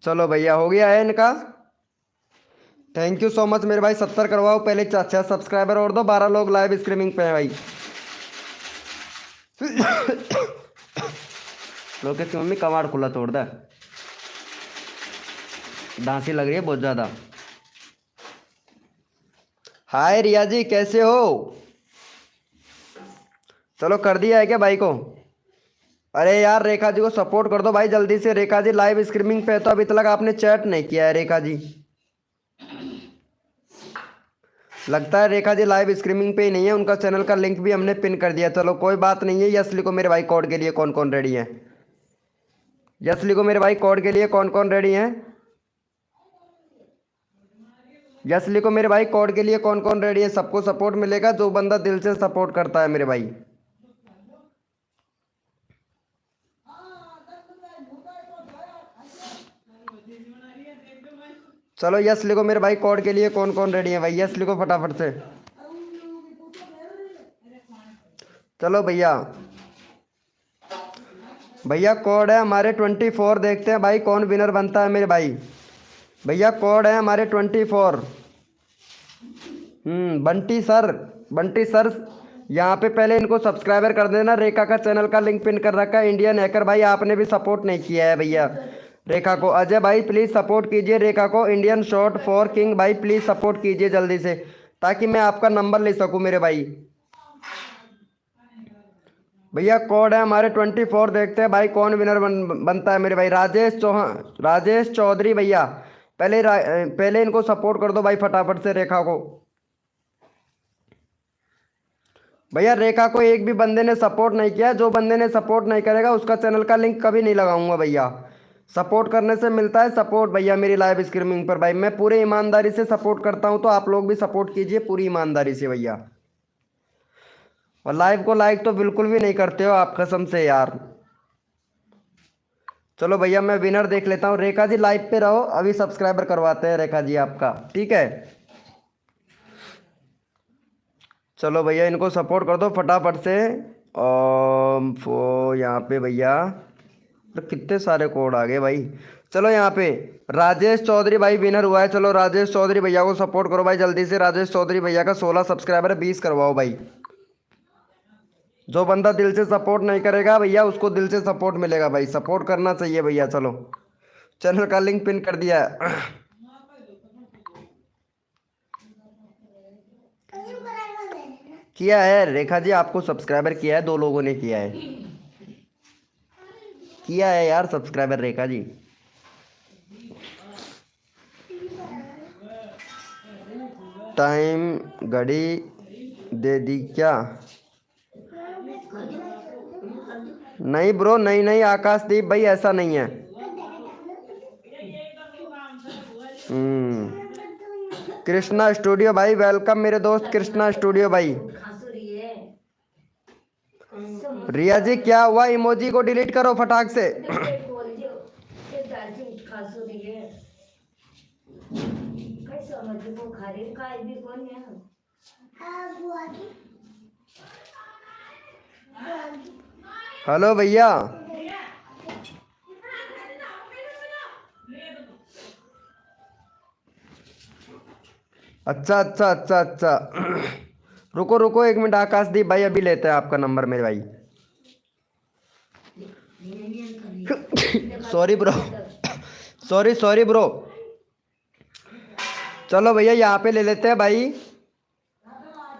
चलो भैया हो गया है इनका। थैंक यू सो मच मेरे भाई। 70 करवाओ पहले, 6 सब्सक्राइबर और दो। 12 लोग लाइव स्ट्रीमिंग पे हैं भाई। लोग की मम्मी कबाड़ खुला तोड़ दे, दांसी लग रही है बहुत ज़्यादा। हाय रिया जी कैसे हो? चलो कर दिया है क्या भाई को? अरे यार रेखा जी को सपोर्ट कर दो भाई जल्दी से। रेखा जी लाइव स्ट्रीमिंग पे है तो अभी तक आपने चैट नहीं किया है रेखा जी। लगता है रेखा जी लाइव स्ट्रीमिंग पे ही नहीं है, उनका चैनल का लिंक भी हमने पिन कर दिया। चलो कोई बात नहीं है। यस लिखो मेरे भाई कोड के लिए कौन कौन रेडी है। यस लिखो मेरे भाई कोड के लिए कौन कौन रेडी हैं। यस लिखो मेरे भाई। कोड के लिए कौन कौन रेडी है? सबको सपोर्ट मिलेगा जो बंदा दिल से सपोर्ट करता है मेरे भाई। चलो यस लिखो मेरे भाई। कोड के लिए कौन कौन रेडी है भाई? यस लिखो फटाफट से। चलो भैया, भैया कोड है हमारे 24। देखते हैं भाई कौन विनर बनता है मेरे भाई। भैया कोड है हमारे 24। बंटी सर, बंटी सर यहाँ पे पहले इनको सब्सक्राइबर कर देना। रेखा का चैनल का लिंक पिन कर रखा है। इंडियन हैकर भाई आपने भी सपोर्ट नहीं किया है भैया रेखा को। अजय भाई प्लीज़ सपोर्ट कीजिए रेखा को। इंडियन शॉट फॉर किंग भाई प्लीज़ सपोर्ट कीजिए जल्दी से, ताकि मैं आपका नंबर ले सकूँ मेरे भाई। भैया कोड है हमारे 24। देखते हैं भाई कौन विनर बनता है मेरे भाई। राजेश चौहान, राजेश चौधरी भैया पहले इनको सपोर्ट कर दो भाई फटाफट से रेखा को। भैया रेखा को एक भी बंदे ने सपोर्ट नहीं किया। जो बंदे ने सपोर्ट नहीं करेगा उसका चैनल का लिंक कभी नहीं लगाऊंगा भैया। सपोर्ट करने से मिलता है सपोर्ट भैया मेरी लाइव स्ट्रीमिंग पर भाई। मैं पूरे ईमानदारी से सपोर्ट करता हूं, तो आप लोग भी सपोर्ट कीजिए पूरी ईमानदारी से भैया। और लाइव को लाइक तो बिल्कुल भी नहीं करते हो आप, कसम से यार। चलो भैया मैं विनर देख लेता हूँ। रेखा जी लाइव पे रहो, अभी सब्सक्राइबर करवाते हैं रेखा जी आपका, ठीक है। चलो भैया इनको सपोर्ट कर दो फटाफट से। यहाँ पे भैया तो कितने सारे कोड आ गए भाई। चलो यहाँ पे राजेश चौधरी भाई विनर हुआ है। चलो राजेश चौधरी भैया को सपोर्ट करो भाई जल्दी से। राजेश चौधरी भैया का 16 सब्सक्राइबर है, 20 करवाओ भाई। जो बंदा दिल से सपोर्ट नहीं करेगा भैया उसको दिल से सपोर्ट मिलेगा भाई। सपोर्ट करना चाहिए भैया। चलो चैनल का लिंक पिन कर दिया है। किया है रेखा जी, आपको सब्सक्राइबर किया है, 2 लोगों ने किया है। किया है यार सब्सक्राइबर रेखा जी। टाइम घड़ी दे दी क्या? नहीं ब्रो, नहीं नहीं आकाशदीप भाई ऐसा नहीं है। कृष्णा स्टूडियो भाई वेलकम मेरे दोस्त कृष्णा स्टूडियो भाई। रिया जी क्या हुआ? इमोजी को डिलीट करो फटाक से। हेलो भैया, अच्छा अच्छा अच्छा अच्छा। रुको रुको 1 मिनट आकाशदीप भाई, अभी लेते हैं आपका नंबर मेरे भाई। Sorry bro, sorry sorry bro. चलो भैया यहाँ पे ले लेते हैं भाई।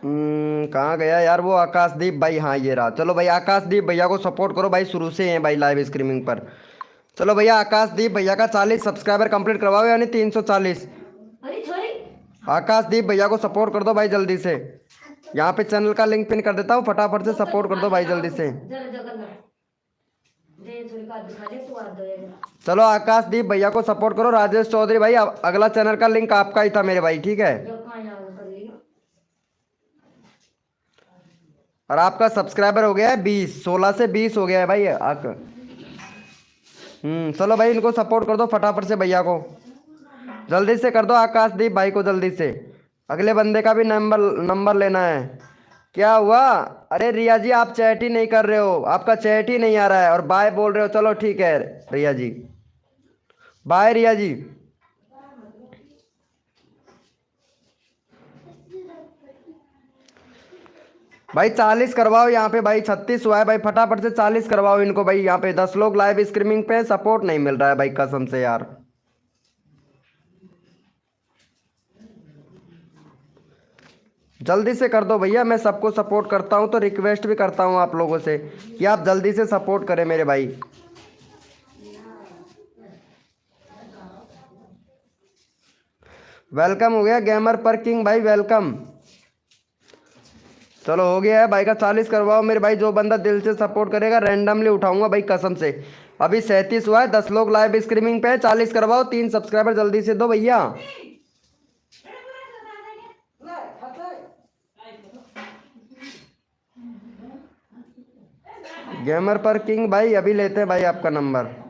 कहाँ गया यार वो आकाशदीप भाई? हाँ ये रहा। चलो भाई आकाशदीप भैया को सपोर्ट करो भाई, शुरू से हैं भाई लाइव स्ट्रीमिंग पर। चलो भैया आकाशदीप भैया का 40 सब्सक्राइबर कंप्लीट करवाओ, यानी 340। आकाशदीप भैया को सपोर्ट कर दो भाई जल्दी से। यहाँ पे चैनल का लिंक पिन कर देता हूँ, फटाफट से सपोर्ट कर दो भाई जल्दी से। चलो आकाशदीप भैया को सपोर्ट करो। राजेश चौधरी भाई अगला चैनल का लिंक आपका ही था मेरे भाई, ठीक है। और आपका सब्सक्राइबर हो गया है 20, 16 से 20 हो गया है भाई। चलो भाई इनको सपोर्ट कर दो फटाफट से भैया को, जल्दी से कर दो आकाशदीप भाई को जल्दी से। अगले बंदे का भी नंबर लेना है। क्या हुआ? अरे रिया जी आप चैट ही नहीं कर रहे हो, आपका चैट ही नहीं आ रहा है और बाय बोल रहे हो। चलो ठीक है रिया जी, बाय रिया जी। भाई 40 करवाओ यहाँ पे भाई। 36 हुआ है भाई, फटाफट से 40 करवाओ इनको भाई। यहाँ पे 10 लोग लाइव स्ट्रीमिंग पे, सपोर्ट नहीं मिल रहा है भाई कसम से यार। जल्दी से कर दो भैया, मैं सबको सपोर्ट करता हूँ तो रिक्वेस्ट भी करता हूँ आप लोगों से कि आप जल्दी से सपोर्ट करें मेरे भाई। वेलकम हो गया गेमर पर किंग भाई, वेलकम। चलो हो गया है भाई का 40 करवाओ मेरे भाई। जो बंदा दिल से सपोर्ट करेगा रैंडमली उठाऊंगा भाई कसम से। अभी 37 हुआ है, 10 लोग लाइव स्ट्रीमिंग पे है। 40 करवाओ, 3 सब्सक्राइबर जल्दी से दो भैया। गेमर पर किंग भाई अभी लेते हैं भाई आपका नंबर।